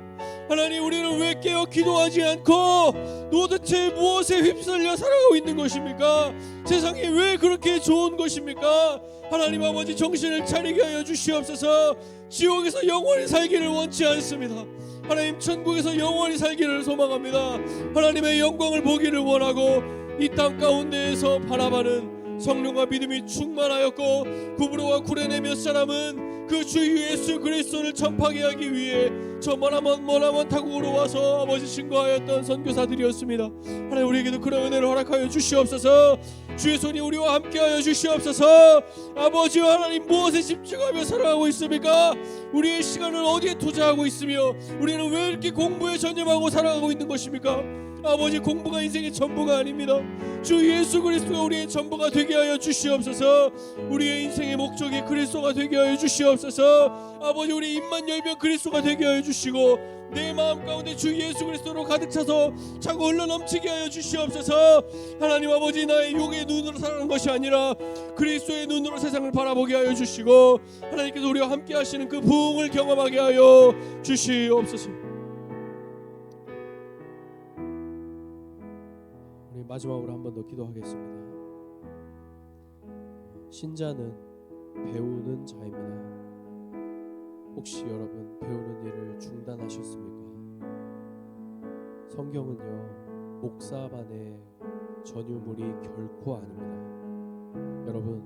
하나님, 우리는 왜 깨어 기도하지 않고 도대체 무엇에 휩쓸려 살아가고 있는 것입니까? 세상이 왜 그렇게 좋은 것입니까? 하나님 아버지, 정신을 차리게 하여 주시옵소서. 지옥에서 영원히 살기를 원치 않습니다. 하나님, 천국에서 영원히 살기를 소망합니다. 하나님의 영광을 보기를 원하고 이 땅 가운데에서 바라봐는 성령과 믿음이 충만하였고, 구브로와 구레네 몇 사람은 그 주 예수 그리스도를 전파하게 하기 위해 저 머나먼 타국으로 와서 아버지 신고하였던 선교사들이었습니다. 하나님, 우리에게도 그런 은혜를 허락하여 주시옵소서. 주의 손이 우리와 함께하여 주시옵소서. 아버지 하나님, 무엇에 집중하며 살아가고 있습니까? 우리의 시간을 어디에 투자하고 있으며 우리는 왜 이렇게 공부에 전념하고 살아가고 있는 것입니까? 아버지, 공부가 인생의 전부가 아닙니다. 주 예수 그리스도가 우리의 전부가 되게 하여 주시옵소서. 우리의 인생의 목적이 그리스도가 되게 하여 주시옵소서. 아버지, 우리 입만 열면 그리스도가 되게 하여 주시고 내 마음 가운데 주 예수 그리스도로 가득 차서 차고 흘러 넘치게 하여 주시옵소서. 하나님 아버지, 나의 육의 눈으로 살아가는 것이 아니라 그리스도의 눈으로 세상을 바라보게 하여 주시고, 하나님께서 우리와 함께 하시는 그 부흥을 경험하게 하여 주시옵소서. 우리 마지막으로 한 번 더 기도하겠습니다. 신자는 배우는 자입니다. 혹시 여러분 배우는 일을 중단하셨습니까? 성경은요, 목사만의 전유물이 결코 아닙니다. 여러분,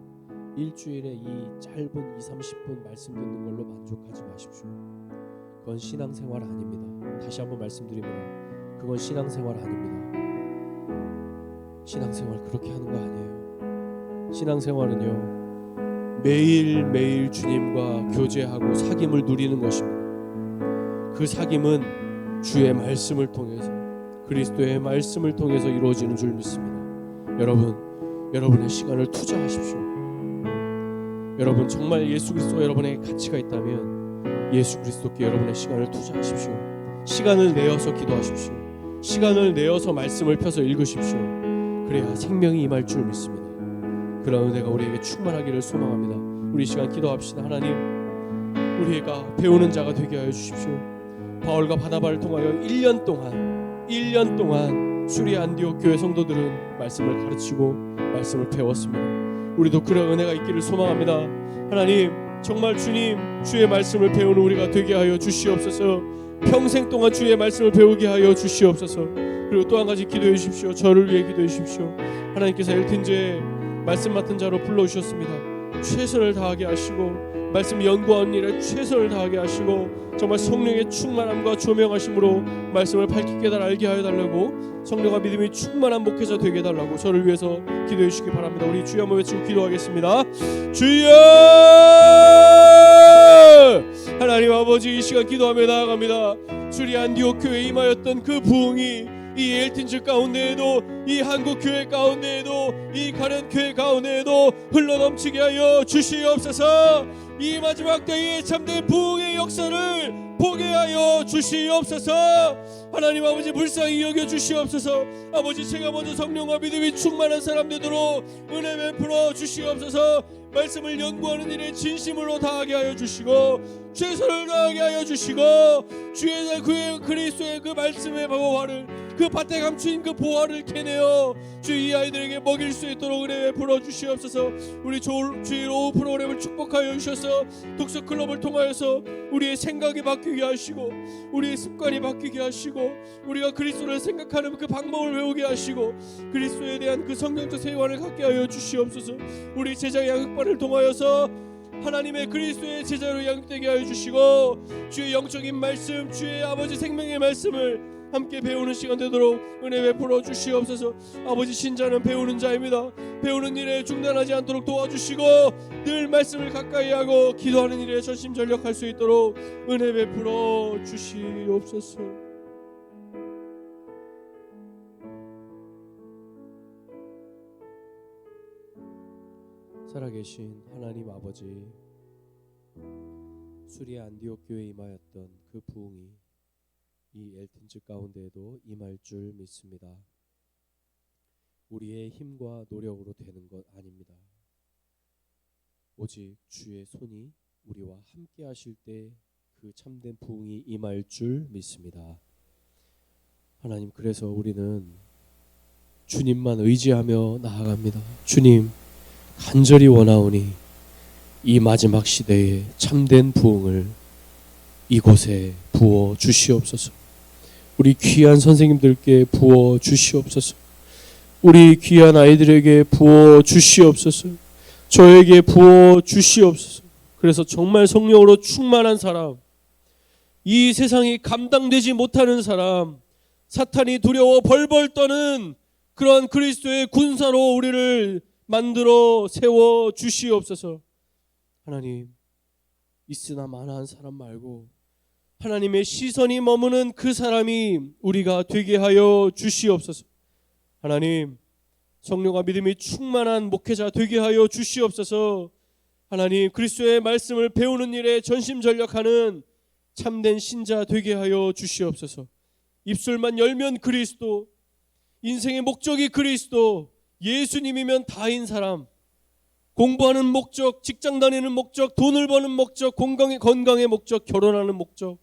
일주일에 이 짧은 20-30분 말씀 듣는 걸로 만족하지 마십시오. 그건 신앙생활 아닙니다. 다시 한번 말씀드립니다. 그건 신앙생활 아닙니다. 신앙생활 그렇게 하는 거 아니에요. 신앙생활은요, 매일매일 주님과 교제하고 사귐을 누리는 것입니다. 그 사귐은 주의 말씀을 통해서, 그리스도의 말씀을 통해서 이루어지는 줄 믿습니다. 여러분, 여러분의 시간을 투자하십시오. 여러분, 정말 예수 그리스도가 여러분에게 가치가 있다면 예수 그리스도께 여러분의 시간을 투자하십시오. 시간을 내어서 기도하십시오. 시간을 내어서 말씀을 펴서 읽으십시오. 그래야 생명이 임할 줄 믿습니다. 그런 은혜가 우리에게 충만하기를 소망합니다. 우리 시간 기도합시다. 하나님, 우리가 배우는 자가 되게 하여 주십시오. 바울과 바나바를 통하여 1년 동안 수리 안디옥 교회 성도들은 말씀을 가르치고 말씀을 배웠습니다. 우리도 그런 은혜가 있기를 소망합니다. 하나님, 정말 주님, 주의 말씀을 배우는 우리가 되게 하여 주시옵소서. 평생 동안 주의 말씀을 배우게 하여 주시옵소서. 그리고 또 한 가지 기도해 주십시오. 저를 위해 기도해 주십시오. 하나님께서 엘튼제 말씀 맡은 자로 불러주셨습니다. 최선을 다하게 하시고 말씀 연구하는 일에 최선을 다하게 하시고 정말 성령의 충만함과 조명하심으로 말씀을 밝히 깨달아 알게 하여 달라고, 성령과 믿음이 충만한 목회자 되게 해달라고 저를 위해서 기도해 주시기 바랍니다. 우리 주여 한번 외치고 기도하겠습니다. 주여! 하나님 아버지, 이 시간 기도하며 나아갑니다. 수리 안디옥 교회에 임하였던 그 부흥이 이 엘틴즈 가운데에도, 이 한국 교회 가운데에도, 이 가련 교회 가운데에도 흘러넘치게 하여 주시옵소서. 이 마지막 때에 참된 부흥의 역사를 보게 하여 주시옵소서. 하나님 아버지, 불쌍히 여겨 주시옵소서. 아버지, 제가 먼저 성령과 믿음이 충만한 사람 되도록 은혜 베풀어 주시옵소서. 말씀을 연구하는 일에 진심으로 다하게 하여 주시고 최선을 다하게 하여 주시고, 주의 그리스도의 그 말씀의 보화를, 그 밭에 감추인 그 보화를 캐내어 주 이 아이들에게 먹일 수 있도록 은혜 베풀어 주시옵소서. 우리 주일 오후 프로그램을 축복하여 주셔서 독서 클럽을 통하여서 우리의 생각이 바뀌게 하시고, 우리의 습관이 바뀌게 하시고, 우리가 그리스도를 생각하는 그 방법을 배우게 하시고, 그리스도에 대한 그 성경적 세관을 갖게 하여 주시옵소서. 우리 제자 양육반을 통하여서 하나님의 그리스도의 제자로 양육되게 하여 주시고, 주의 영적인 말씀, 주의 아버지 생명의 말씀을 함께 배우는 시간 되도록 은혜 베풀어 주시옵소서. 아버지, 신자는 배우는 자입니다. 배우는 일에 중단하지 않도록 도와주시고 늘 말씀을 가까이 하고 기도하는 일에 전심전력할 수 있도록 은혜 베풀어 주시옵소서. 살아계신 하나님 아버지, 수리 안디옥 교회에 임하였던 그 부흥이 이 엘튼즈 가운데에도 임할 줄 믿습니다. 우리의 힘과 노력으로 되는 것 아닙니다. 오직 주의 손이 우리와 함께 하실 때 그 참된 부흥이 임할 줄 믿습니다. 하나님, 그래서 우리는 주님만 의지하며 나아갑니다. 주님, 간절히 원하오니 이 마지막 시대에 참된 부흥을 이곳에 부어 주시옵소서. 우리 귀한 선생님들께 부어 주시옵소서. 우리 귀한 아이들에게 부어 주시옵소서. 저에게 부어 주시옵소서. 그래서 정말 성령으로 충만한 사람, 이 세상이 감당되지 못하는 사람, 사탄이 두려워 벌벌 떠는 그러한 그리스도의 군사로 우리를 만들어 세워 주시옵소서. 하나님, 있으나 마나한 사람 말고 하나님의 시선이 머무는 그 사람이 우리가 되게 하여 주시옵소서. 하나님, 성령과 믿음이 충만한 목회자 되게 하여 주시옵소서. 하나님, 그리스도의 말씀을 배우는 일에 전심전력하는 참된 신자 되게 하여 주시옵소서. 입술만 열면 그리스도, 인생의 목적이 그리스도, 예수님이면 다인 사람, 공부하는 목적, 직장 다니는 목적, 돈을 버는 목적, 건강의 목적, 결혼하는 목적,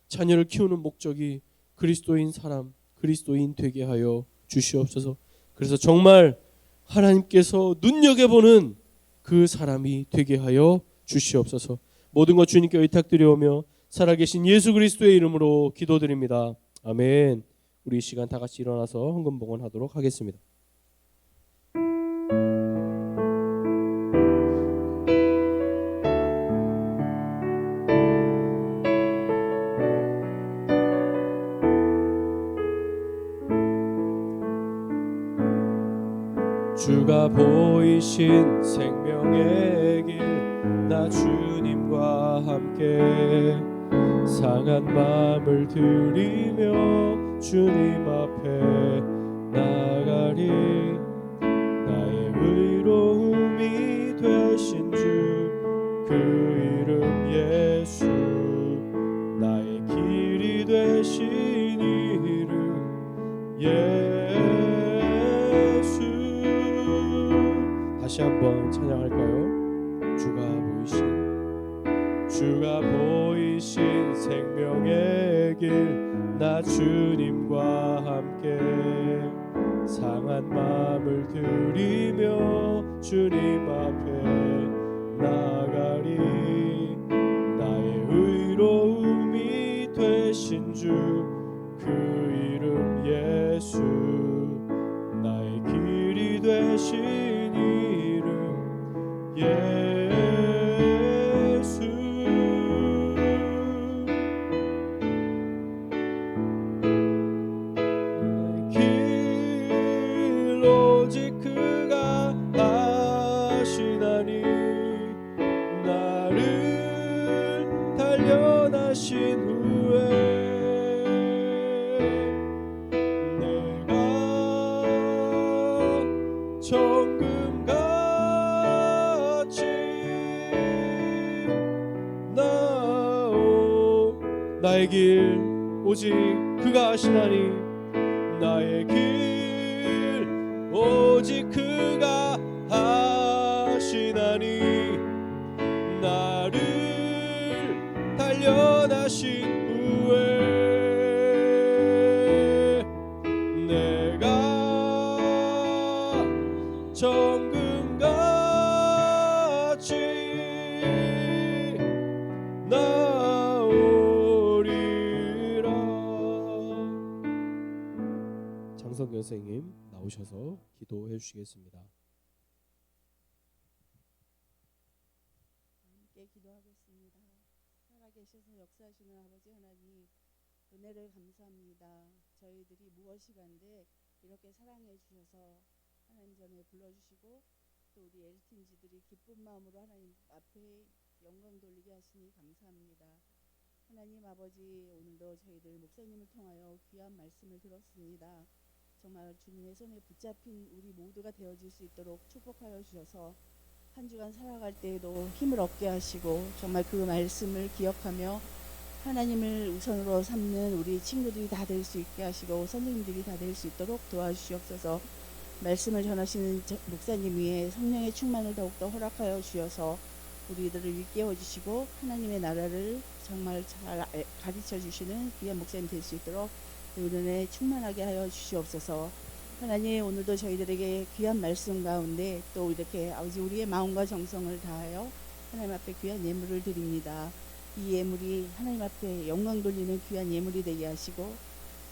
자녀를 키우는 목적이 그리스도인 사람, 그리스도인 되게 하여 주시옵소서. 그래서 정말 하나님께서 눈여겨보는 그 사람이 되게 하여 주시옵소서. 모든 것 주님께 의탁드려오며 살아계신 예수 그리스도의 이름으로 기도드립니다. 아멘. 우리 이 시간 다 같이 일어나서 헌금봉헌하도록 하겠습니다. 주가 보이신 생명의 길, 나 주님과 함께 상한 마음을 들이며 주님 앞에 나가리. 나의 의로움이 되신 주, 그 이름 예수, 나의 길이 되신 이름 예수. 다시 한번 찬양할까요? 주가 보이신 생명의 길, 나 주님과 함께 상한 마음을 들이며 주님 앞에 나가리. 나의 의로움이 되신 주, 그 이름 예수, 나의 길이 되신 이름 예수. 나의 길 오직 그가 하시나니 나의 길 오직 그가 하시나니 나를 단련하신 후에 내가 정금같이 나오리라. 장성경 선생님 나오셔서 기도해 주시겠습니다. 함께 기도하겠습니다. 살아계셔서 역사하시는 아버지 하나님, 은혜를 감사합니다. 저희들이 무엇이간데 이렇게 사랑해 주셔서 하나님 전에 불러주시고 또 우리 엘틴지들이 기쁜 마음으로 하나님 앞에 영광 돌리게 하시니 감사합니다. 하나님 아버지, 오늘도 저희들 목사님을 통하여 귀한 말씀을 들었습니다. 정말 주님의 손에 붙잡힌 우리 모두가 되어질 수 있도록 축복하여 주셔서 한 주간 살아갈 때에도 힘을 얻게 하시고 정말 그 말씀을 기억하며 하나님을 우선으로 삼는 우리 친구들이 다 될 수 있게 하시고 선생님들이 다 될 수 있도록 도와주시옵소서. 말씀을 전하시는 목사님 위에 성령의 충만을 더욱더 허락하여 주셔서 우리들을 일깨워 주시고 하나님의 나라를 정말 잘 가르쳐 주시는 귀한 목사님 될 수 있도록 은혜 충만하게 하여 주시옵소서. 하나님, 오늘도 저희들에게 귀한 말씀 가운데 또 이렇게 아버지 우리의 마음과 정성을 다하여 하나님 앞에 귀한 예물을 드립니다. 이 예물이 하나님 앞에 영광 돌리는 귀한 예물이 되게 하시고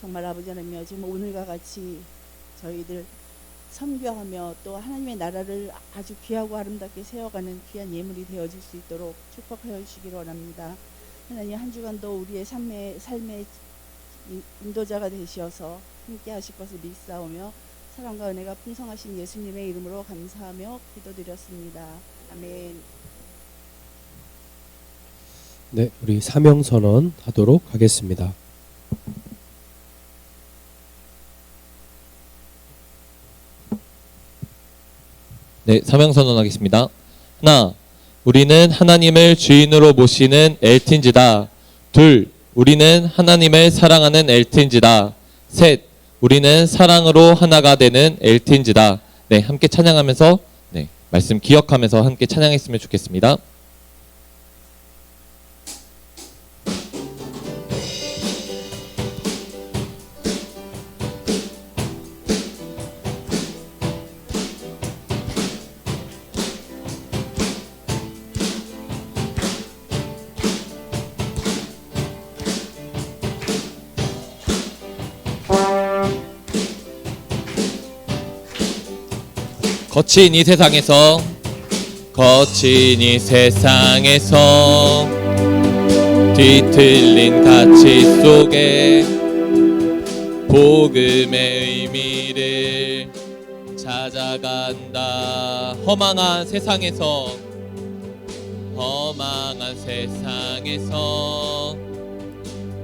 정말 아버지 하나님, 지금 오늘과 같이 저희들 선교하며 또 하나님의 나라를 아주 귀하고 아름답게 세워가는 귀한 예물이 되어질 수 있도록 축복하여 주시기를 원합니다. 하나님, 한 주간도 우리의 삶의 인도자가 되시어서 함께 하실 것을 믿사오며 사랑과 은혜가 풍성하신 예수님의 이름으로 감사하며 기도드렸습니다. 아멘. 네, 우리 사명 선언 하도록 하겠습니다. 네, 사명 선언하겠습니다. 하나, 우리는 하나님을 주인으로 모시는 엘틴지다. 둘, 우리는 하나님을 사랑하는 엘틴지다. 셋, 우리는 사랑으로 하나가 되는 엘틴지다. 네, 함께 찬양하면서 말씀 기억하면서 함께 찬양했으면 좋겠습니다. 거친 이 세상에서 뒤틀린 가치 속에 복음의 의미를 찾아간다. 허망한 세상에서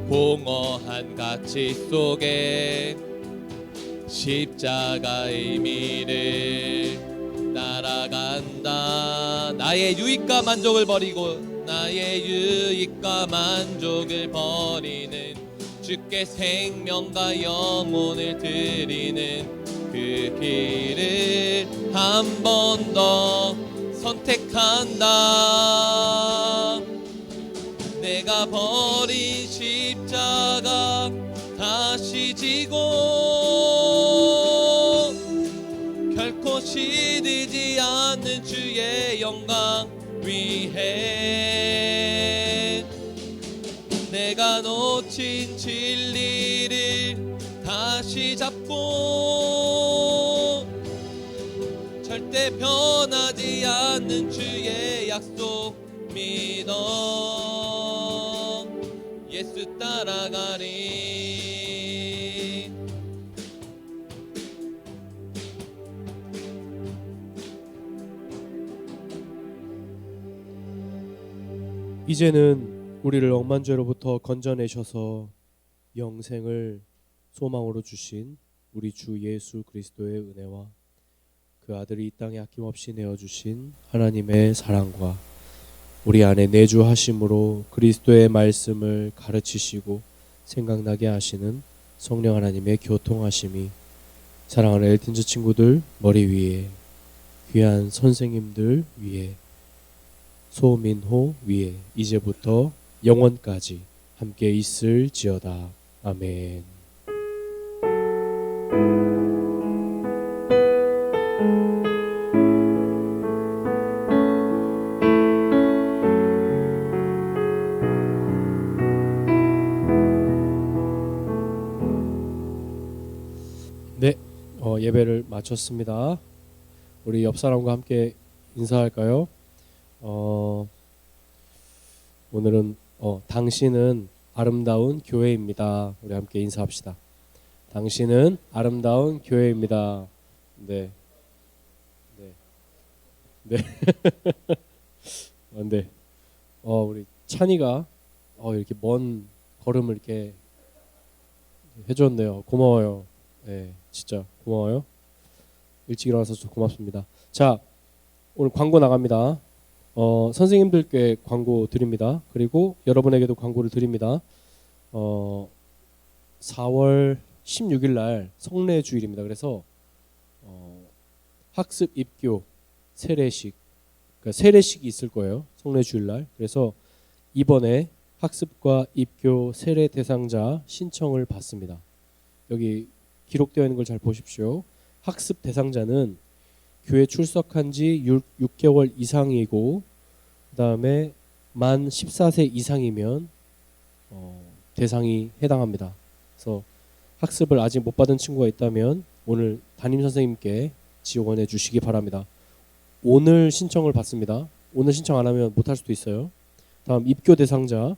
공허한 가치 속에 십자가의 의미를 따라간다. 나의 유익과 만족을 버리는 주께 생명과 영혼을 드리는 그 길을 한 번 더 선택한다. 내가 버린 십자가 다시 지고 결코 시들지 않는 주의 영광 위해 내가 놓친 진리를 다시 잡고 절대 변하지 않는 주의 약속 믿어 예수 따라가리. 이제는 우리를 억만죄로부터 건져내셔서 영생을 소망으로 주신 우리 주 예수 그리스도의 은혜와 그 아들이 이 땅에 아낌없이 내어주신 하나님의 사랑과 우리 안에 내주하심으로 그리스도의 말씀을 가르치시고 생각나게 하시는 성령 하나님의 교통하심이 사랑하는 엘틴즈 친구들 머리 위에, 귀한 선생님들 위에, 소민호 위에 이제부터 영원까지 함께 있을지어다. 아멘. 네, 예배를 마쳤습니다. 우리 옆 사람과 함께 인사할까요? 오늘은 당신은 아름다운 교회입니다. 우리 함께 인사합시다. 당신은 아름다운 교회입니다. 네, 네, 네. 네. 우리 찬이가 이렇게 먼 걸음을 이렇게 해줬네요. 고마워요. 네, 진짜 고마워요. 일찍 일어나서 고맙습니다. 자, 오늘 광고 나갑니다. 선생님들께 광고 드립니다. 그리고 여러분에게도 광고를 드립니다. 4월 16일 날 성례 주일입니다. 그래서 학습 입교 세례식, 그러니까 세례식이 있을 거예요. 성례 주일 날. 그래서 이번에 학습과 입교 세례 대상자 신청을 받습니다. 여기 기록되어 있는 걸 잘 보십시오. 학습 대상자는 교회 출석한 지 6개월 이상이고 그다음에 만 14세 이상이면 대상이 해당합니다. 그래서 학습을 아직 못 받은 친구가 있다면 오늘 담임 선생님께 지원해 주시기 바랍니다. 오늘 신청을 받습니다. 오늘 신청 안 하면 못 할 수도 있어요. 다음 입교 대상자,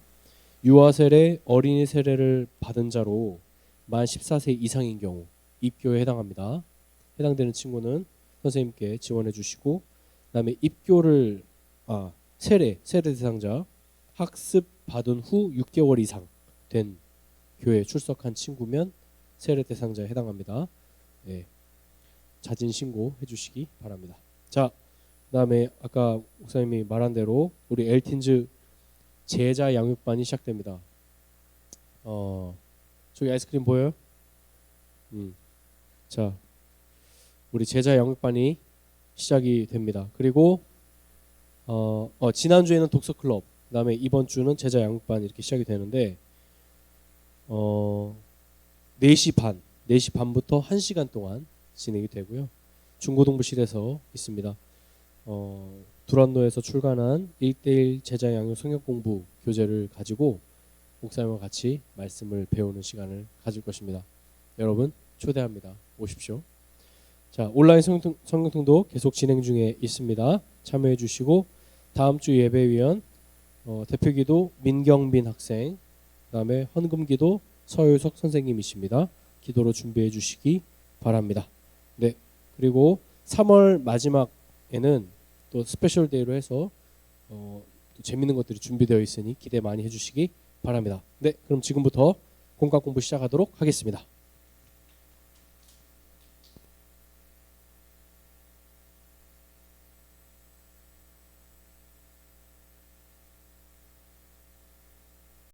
유아 세례, 어린이 세례를 받은 자로 만 14세 이상인 경우 입교에 해당합니다. 해당되는 친구는 선생님께 지원해 주시고, 그다음에 입교를 세례 대상자, 학습 받은 후 6개월 이상 된 교회에 출석한 친구면 세례 대상자에 해당합니다. 네, 자진 신고해 주시기 바랍니다. 자, 그다음에 아까 목사님이 말한 대로 우리 엘틴즈 제자 양육반이 시작됩니다. 저기 아이스크림 보여요? 자, 우리 제자 양육반이 시작이 됩니다. 그리고 지난주에는 독서 클럽, 그다음에 이번 주는 제자 양육반 이렇게 시작이 되는데 4시 반부터 1시간 동안 진행이 되고요. 중고등부실에서 있습니다. 두란노에서 출간한 1:1 제자 양육 성역 공부 교재를 가지고 목사님과 같이 말씀을 배우는 시간을 가질 것입니다. 여러분 초대합니다. 오십시오. 자, 온라인 성경통도 계속 진행 중에 있습니다. 참여해 주시고 다음 주 예배위원 대표기도 민경빈 학생, 그다음에 헌금기도 서효석 선생님이십니다. 기도로 준비해 주시기 바랍니다. 네, 그리고 3월 마지막에는 또 스페셜 데이로 해서 또 재밌는 것들이 준비되어 있으니 기대 많이 해주시기 바랍니다. 네, 그럼 지금부터 공과 공부 시작하도록 하겠습니다.